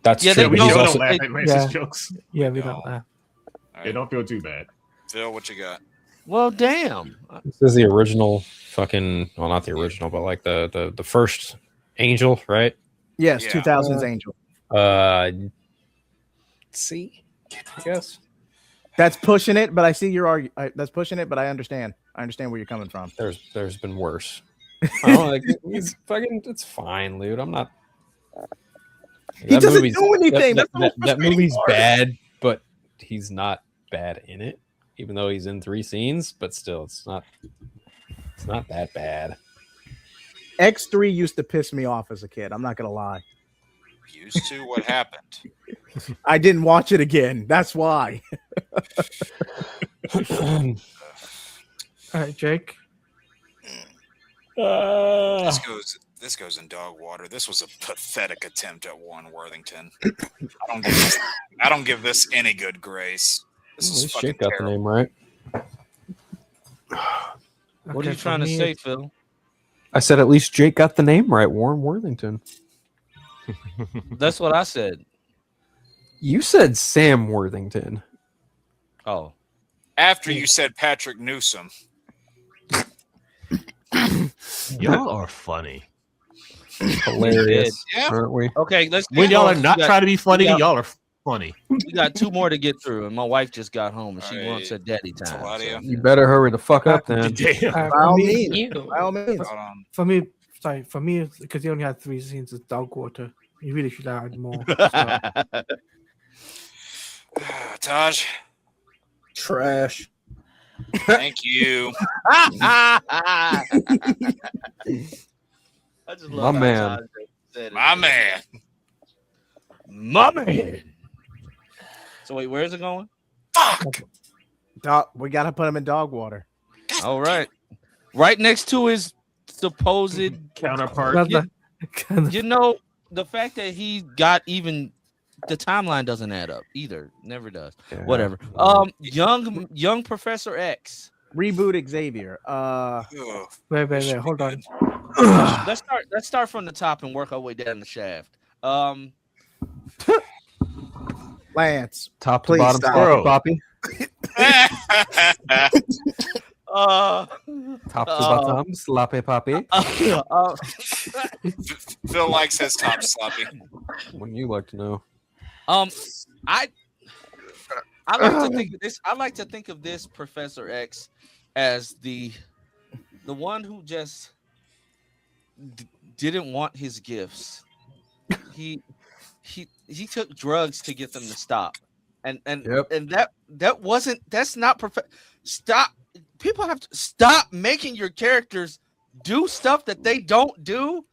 That's Yeah, true. they We but he's don't also- laugh at Lance's jokes. Yeah, we don't laugh. All They right, don't feel too bad. Phil, what you got? Well, damn. This is the original fucking, well, not the original, but like the first Angel, right? Yes, Yeah. 2000's Angel. See, I guess. That's pushing it, but I see your argument. That's pushing it, but I understand. I understand where you're coming from. There's been worse. I don't like he's fucking. It's fine, dude. I'm not. He doesn't do anything. That's the most That frustrating movie's part. bad, but he's not bad in it. Even though he's in 3 scenes, but still, it's not that bad. X3 used to piss me off as a kid. I'm not gonna lie. Used to? What happened? I didn't watch it again. That's why. All right, Jake. This goes in dog water. This was a pathetic attempt at Warren Worthington. I don't give this any good grace. This At is least fucking Jake got the terrible. name right. What are you for trying to me, say, it's- Phil? I said at least Jake got the name right, Warren Worthington. That's what I said. You said Sam Worthington. Oh, After you said Patrick Newsom. Y'all are funny. Hilarious, Yeah. aren't we? okay. Let's. When keep y'all are going. not We got- trying to be funny, yeah. y'all are funny. We got 2 more to get through, and my wife just got home, and she All wants right. a daddy That's a time. lot of so- you. You better hurry the fuck up then. Damn. By for all me, means. You. By all means. Hold on. for me, sorry, for me, because he only had 3 scenes, it's Dog Water. You really should add more. So, Taj, Trash. thank you. I just My love how man. Todd said it. My man. My man. So wait, where's it going? Fuck. We gotta put him in dog water. All right, right next to his supposed. Counterpart. well, Yeah. the- You know, the fact that he got even the timeline doesn't add up either. Never does. Yeah. Whatever. Young Professor X. Reboot Xavier. Ugh. wait, hold on. Let's start from the top and work our way down the shaft. Lance. Top to Please bottom, stop. sloppy poppy. Uh, Top to Oh. bottom, sloppy poppy. Phil likes his top sloppy. Wouldn't you like to know? I like to think of this. I like to think of this Professor X as the one who just didn't want his gifts. He took drugs to get them to stop, and Yep. that's not stop. People have to stop making your characters do stuff that they don't do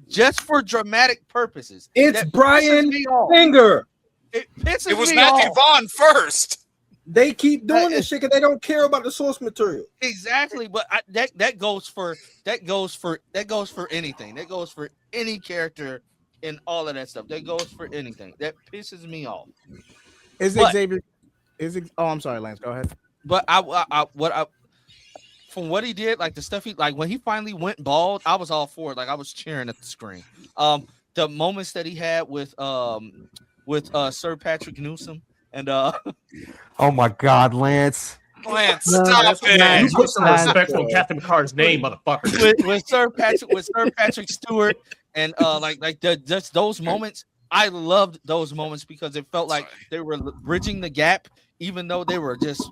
just for dramatic purposes. It's That pisses Brian me off. Singer. It pisses It was me Matthew off. Vaughn first. They keep doing this shit because they don't care about the source material. Exactly, but that goes for anything. That goes for any character and all of that stuff. That goes for anything. That pisses me off. Is But- Xavier? Oh, I'm sorry, Lance. Go ahead. But from what he did, like the stuff when he finally went bald, I was all for it. Like I was cheering at the screen. The moments that he had with Sir Patrick Newsom and Oh my God, Lance. Lance, No, stop You it. put some respect on Captain Picard's name, motherfucker. with Sir Patrick Stewart and just those moments. I loved those moments because it felt like they were bridging the gap, even though they were just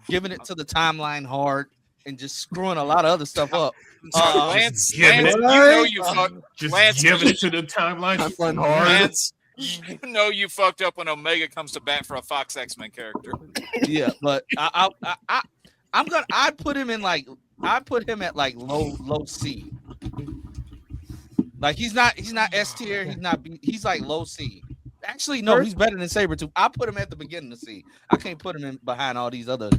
giving it to the timeline hard and just screwing a lot of other stuff up. Lance, giving Lance, it- you know you fucked. Just Lance, giving it to the timeline. Timeline hard. Lance, you know you fucked up when Omega comes to bat for a Fox X-Men character. Yeah, but I put him at like low C. Like he's not S tier. He's not B. He's like low C. Actually, no, he's better than Sabretooth. I put him at the beginning of C. I can't put him in behind all these other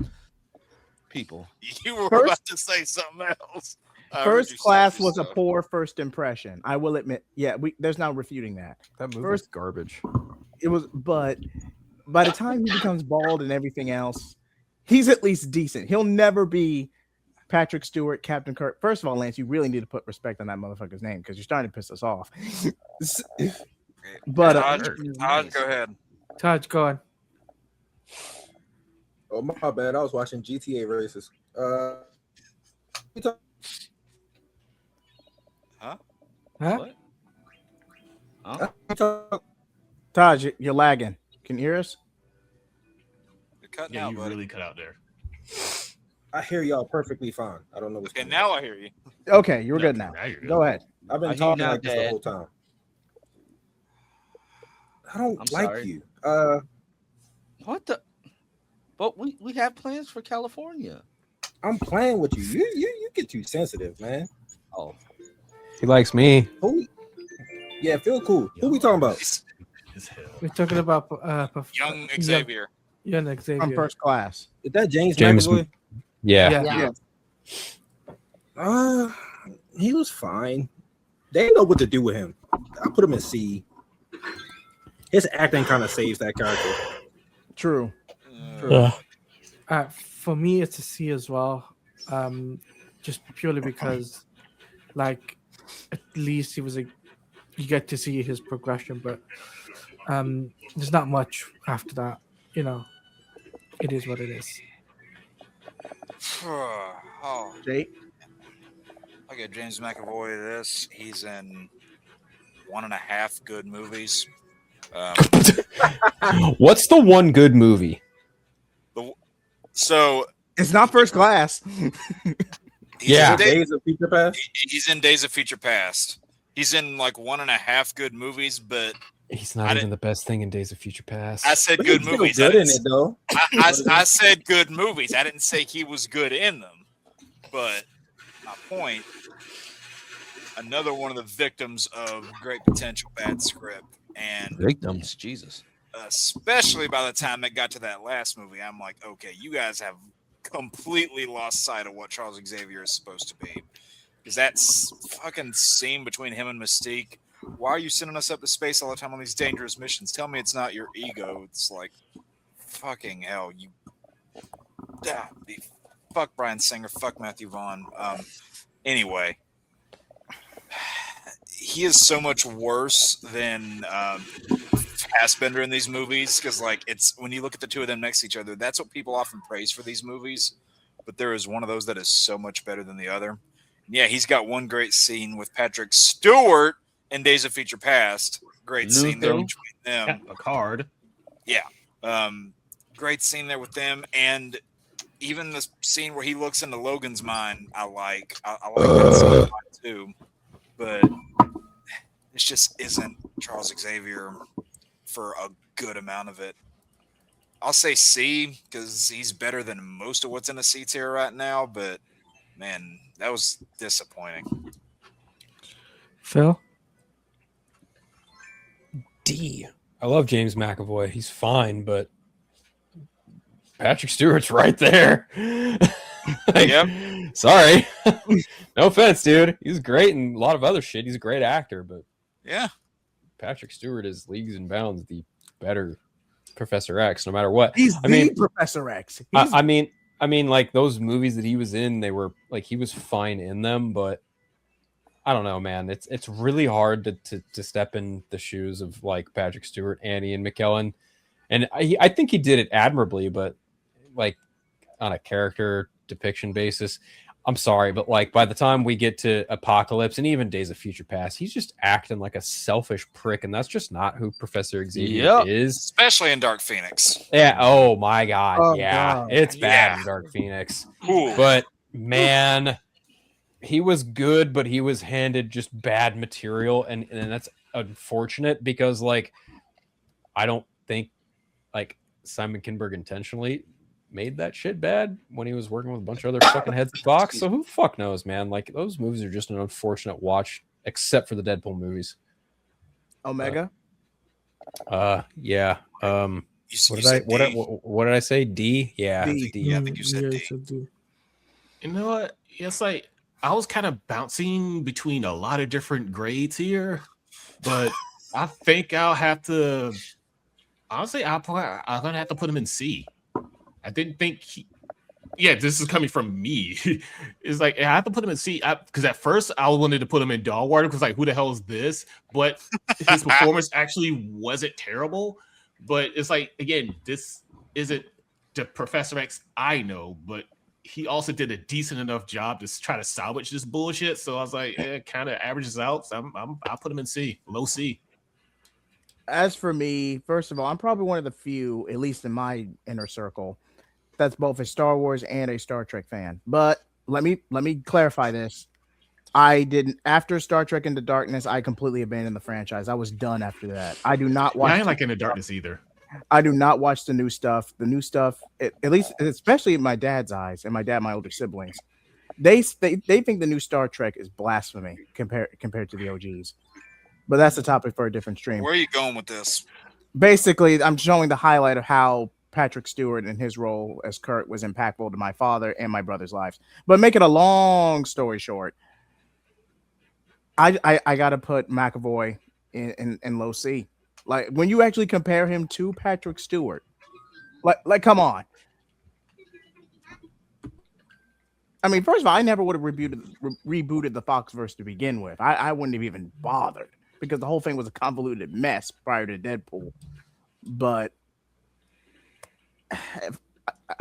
people. You were First- about to say something else. I heard First you Class stop was a yourself. poor first impression. I will admit. Yeah, there's no refuting that. That movie First- was garbage. It was, but by the time he becomes bald and everything else, he's at least decent. He'll never be Patrick Stewart, Captain Kirk. First of all, Lance, you really need to put respect on that motherfucker's name because you're starting to piss us off. But Todd, go ahead. Taj, go on. Oh my bad. I was watching GTA races. We talk- Huh? What? Oh. we talk- Taj, you're lagging. Can you hear us? You're cutting Yeah, out, you buddy. really cut out there. I hear y'all perfectly fine. I don't know what's Okay, going now I hear you. Okay, you're good Yeah, now. you're good. Go ahead. I've I been hear talking now, like this the Dad. whole time. I don't I'm like sorry. you. What the? But we have plans for California. I'm playing with you. You get too sensitive, man. Oh, He likes me. Who? Yeah, feel cool. Who we talking about? It's As hell. We're talking about young Xavier. Young From Xavier. First Class. Is that James James- McAvoy? Yeah. Yeah. He was fine. They know what to do with him. I put him in C. His acting kind of saves that character. True. For me, it's a C as well. Just purely because, like, at least you get to see his progression, but there's not much after that. You know, it is what it is. Oh, Jake. I get James McAvoy to this. He's in 1.5 good movies. What's the one good movie? So It's not First Class. he's Yeah. in Days of Future Past. he's in Days of Future Past. He's in like 1.5 good movies, but He's I not didn't- even the best thing in Days of Future Past. I said But good he's still movies. good in it though. I said good movies. I didn't say he was good in them. But my point, another one of the victims of great potential bad script. And victims, Jesus. especially by the time it got to that last movie, I'm like, okay, you guys have completely lost sight of what Charles Xavier is supposed to be. Because that fucking scene between him and Mystique, why are you sending us up to space all the time on these dangerous missions? Tell me it's not your ego. It's like, fucking hell, you. Fuck Bryan Singer, fuck Matthew Vaughn. Anyway, he is so much worse than Fassbender in these movies because, like, it's when you look at the two of them next to each other, that's what people often praise for these movies. But there is one of those that is so much better than the other. Yeah, he's got one great scene with Patrick Stewart in Days of Future Past. Great scene there Luther. between them. A card. Great scene there with them, and even the scene where he looks into Logan's mind, I like. I like that scene a lot too, but it just isn't Charles Xavier for a good amount of it. I'll say C because he's better than most of what's in the C tier right now, but man, that was disappointing. Phil? D. I love James McAvoy. He's fine, but Patrick Stewart's right there. Like, Yep. Sorry. No offense, dude. He's great in a lot of other shit. He's a great actor, but Yeah, Patrick Stewart is leagues and bounds the better Professor X, no matter what. He's I mean, Professor X. I mean, like those movies that he was in, they were like he was fine in them, but I don't know, man. It's really hard to step in the shoes of like Patrick Stewart and Ian McKellen, and I think he did it admirably, but like on a character depiction basis, I'm sorry, but like by the time we get to Apocalypse and even Days of Future Past, he's just acting like a selfish prick, and that's just not who Professor Xavier Yep. is. especially in Dark Phoenix. Yeah. Oh my God. Oh, yeah. God. It's bad Yeah. in Dark Phoenix. Cool. But man, he was good, but he was handed just bad material, and that's unfortunate because like I don't think like Simon Kinberg intentionally made that shit bad when he was working with a bunch of other fucking heads of Fox. So who the fuck knows, man? Like those movies are just an unfortunate watch except for the Deadpool movies. Omega. Yeah. You What did said I D. what did I say? D? Yeah. D. D. Yeah, I think you said Yeah, D. you said D. You know what? It's like I was kind of bouncing between a lot of different grades here, but I think I'll have to. Honestly, I'm gonna have to put him in C. I didn't think he. Yeah, this is coming from me. It's like I have to put him in C because at first I wanted to put him in dog water because like who the hell is this? But his performance actually wasn't terrible. But it's like again, this isn't the Professor X I know, but he also did a decent enough job to try to salvage this bullshit. So I was like, it kind of averages out. So I'll put him in C, low C. As for me, first of all, I'm probably one of the few, at least in my inner circle, that's both a Star Wars and a Star Trek fan. But let me clarify this. I didn't after Star Trek Into Darkness, I completely abandoned the franchise. I was done after that. I do not watch I ain't like Into Darkness either. I do not watch the new stuff. The new stuff, at least especially in my dad's eyes and my older siblings, they think the new Star Trek is blasphemy compared to the OGs. But that's a topic for a different stream. Where are you going with this? Basically, I'm showing the highlight of how Patrick Stewart and his role as Kurt was impactful to my father and my brother's lives. But make it a long story short, I gotta put McAvoy in low C. Like when you actually compare him to Patrick Stewart, like come on. I mean, first of all, I never would have rebooted the Foxverse to begin with. I wouldn't have even bothered because the whole thing was a convoluted mess prior to Deadpool. But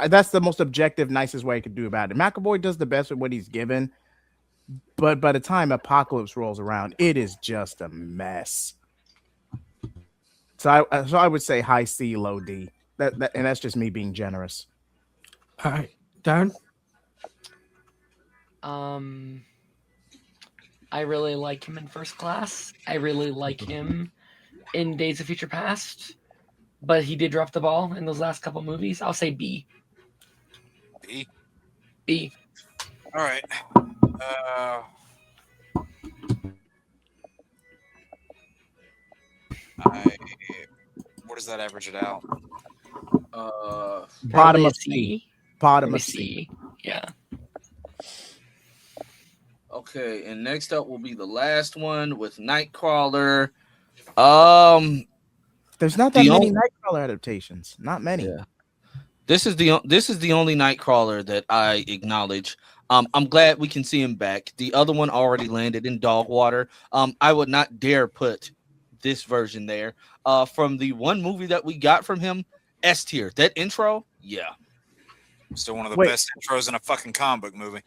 that's the most objective, nicest way I could do about it. McAvoy does the best with what he's given, but by the time Apocalypse rolls around, it is just a mess. So I would say high C, low D. And that's just me being generous. All right, Darren. I really like him in First Class. I really like him in Days of Future Past, but he did drop the ball in those last couple movies. I'll say B. B. B. All right. What does that average it out? Bottom Probably of C. C. Bottom Maybe of C. C. Yeah. Okay, and next up will be the last one with Nightcrawler. There's not that many Nightcrawler adaptations. Not many. Yeah. This is the only Nightcrawler that I acknowledge. I'm glad we can see him back. The other one already landed in dog water. I would not dare put this version there. From the one movie that we got from him, S tier. That intro, yeah. Still one of the best intros in a fucking comic book movie.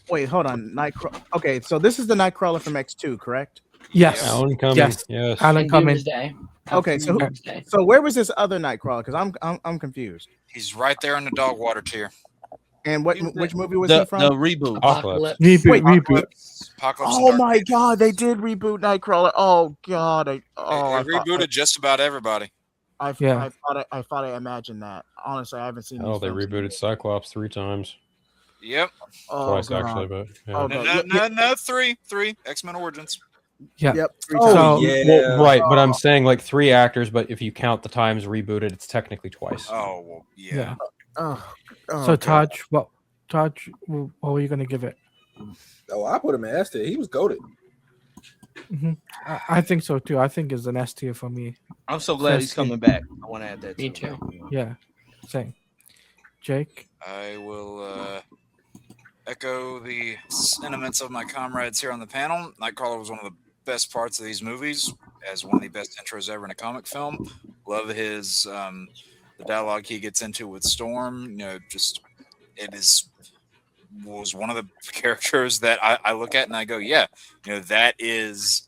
Wait, hold on. Nightcrawler. Okay, so this is the Nightcrawler from X2, correct? Yes. Alan Cumming. Yes. Yes. Alan Cumming. Doomsday. Okay, so where was this other Nightcrawler? Because I'm confused. He's right there in the dog water tier. And which movie was The he from? reboot. Apocalypse. Reboot. Apocalypse Oh and my Dark god, they did reboot Nightcrawler. Oh god. They rebooted just about everybody. I thought I imagined that. Honestly, I haven't seen. Oh, these they films. rebooted Cyclops 3 times. Yep. Oh, Twice God. actually, but yeah. Oh, God. No, three. X-Men Origins. Yeah. Yep. So, Well, right, but I'm saying like 3 actors, but if you count the times rebooted, it's technically twice. Oh, well, yeah. yeah. Oh, So God. Taj, what were you gonna give it? Oh, I put him in S tier. He was goated. I think so too. I think it's an S tier for me. I'm so glad he's coming back. I want to add that. Me too. Yeah, same. Jake. I will echo the sentiments of my comrades here on the panel. Nightcrawler was one of the best parts of these movies, as one of the best intros ever in a comic film. Love his the dialogue he gets into with Storm. You know, just was one of the characters that I look at and I go, yeah, you know, that is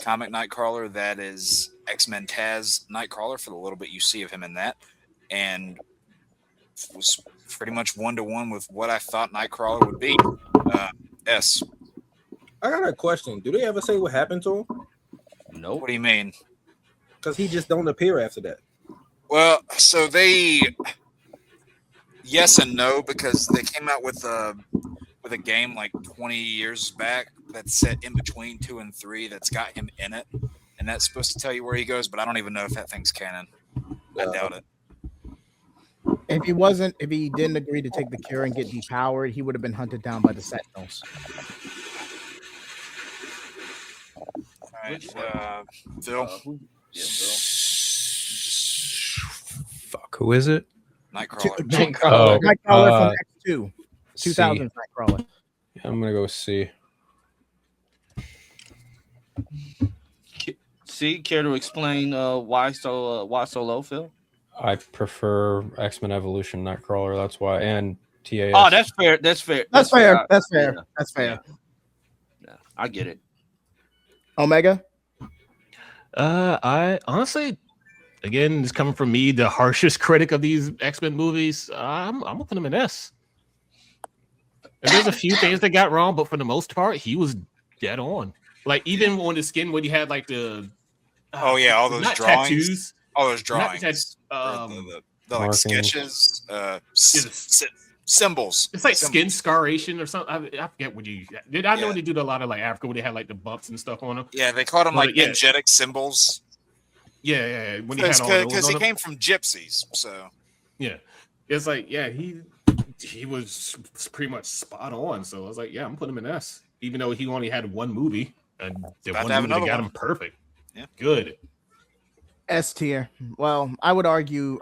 comic Nightcrawler. That is X-Men Taz Nightcrawler for the little bit you see of him in that, and was pretty much 1-to-1 with what I thought Nightcrawler would be. S. I got a question. Do they ever say what happened to him? Nope. What do you mean? Because he just don't appear after that. Well, so yes and no, because they came out with a game like 20 years back that's set in between 2 and 3 that's got him in it, and that's supposed to tell you where he goes. But I don't even know if that thing's canon. I doubt it. If he didn't agree to take the cure and get depowered, he would have been hunted down by the Sentinels. All right, Phil, Fuck, who is it? Nightcrawler. Oh, Nightcrawler from X2, C. 2000 Nightcrawler. Yeah, I'm gonna go C. See, care to explain why so low, Phil? I prefer X-Men Evolution Nightcrawler. That's why, and TAS. Oh, that's fair. That's fair. That's fair. That's Yeah. fair. That's fair. Yeah, I get it. Omega. I honestly, again, it's coming from me, the harshest critic of these X-Men movies. I'm gonna put him in S. And there's a few things that got wrong, but for the most part, he was dead on. Like even on the skin when he had like the Oh yeah, all those not drawings. tattoos. All those Not drawings. tat- Or the like markings. sketches, symbols. It's like Symbols. skin scarration or something. I forget what you did. I know Yeah. they do a lot of like Africa where they had like the bumps and stuff on them. Yeah, they called them But, like yeah. energetic symbols. Yeah. When he had all those Because on he him. came from gypsies. So Yeah, it's like he was pretty much spot on. So I was like, yeah, I'm putting him in S, even though he only had one movie and the about one to have movie that another got one. him perfect. Yeah. Good. S tier. Well, I would argue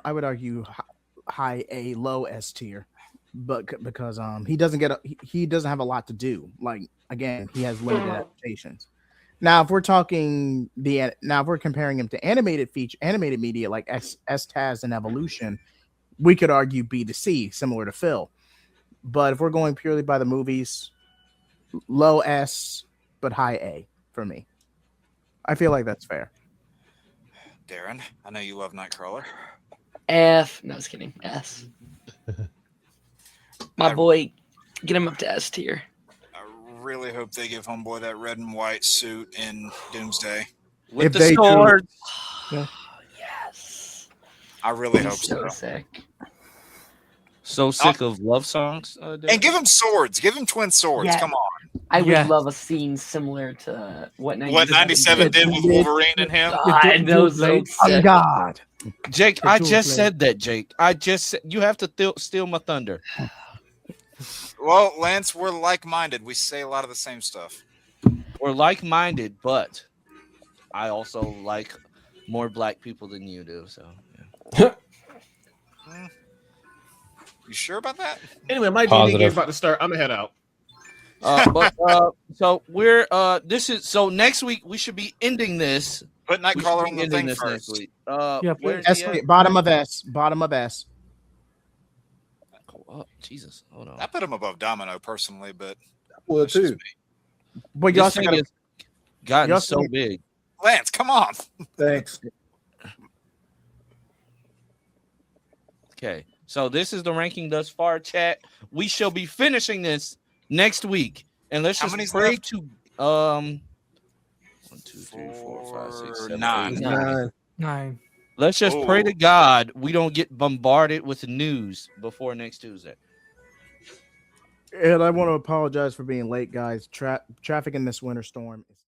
high A, low S tier, but because he doesn't he doesn't have a lot to do. Like again, he has limited adaptations. Now, if we're talking if we're comparing him to animated media like S-Taz and Evolution, we could argue B to C, similar to Phil. But if we're going purely by the movies, low S but high A for me. I feel like that's fair. Darren, I know you love Nightcrawler. F. No, I was kidding. S. My I- boy, get him up to S tier. I really hope they give Homeboy that red and white suit in Doomsday. With If the they do- sword. Yes. I really hope He's so. so sick. So sick of love songs. And give him swords. Give him twin swords. Yeah. Come on. I would Yes. love a scene similar to what 97 did with Wolverine and him. God, that was so Oh sick. God. Jake, The I dual just blade. said that, Jake. I just said you have to steal my thunder. Well, Lance, we're like-minded. We say a lot of the same stuff. We're like-minded, but I also like more black people than you do. So yeah. You sure about that? Anyway, my D&D Positive. game's about to start. I'm gonna head out. So we're so next week we should be ending this. Put We should Nightcrawler be on the ending thing this next first. week. Yeah, where's S he at? tier, bottom of S. Bottom of S. Oh, Jesus, hold on. I put him above Domino personally, but Well, that's just too. me. But you This also thing got has gotten you also so need- big. Lance, come on. Thanks. Okay, so this is the ranking thus far, chat. We shall be finishing this next week, and let's How just many's pray left? to 1, 2, 3, 4, 5, 6, 7, 9. 8, 9. 9. Let's just pray to God we don't get bombarded with news before next Tuesday. And I want to apologize for being late, guys. Traffic in this winter storm is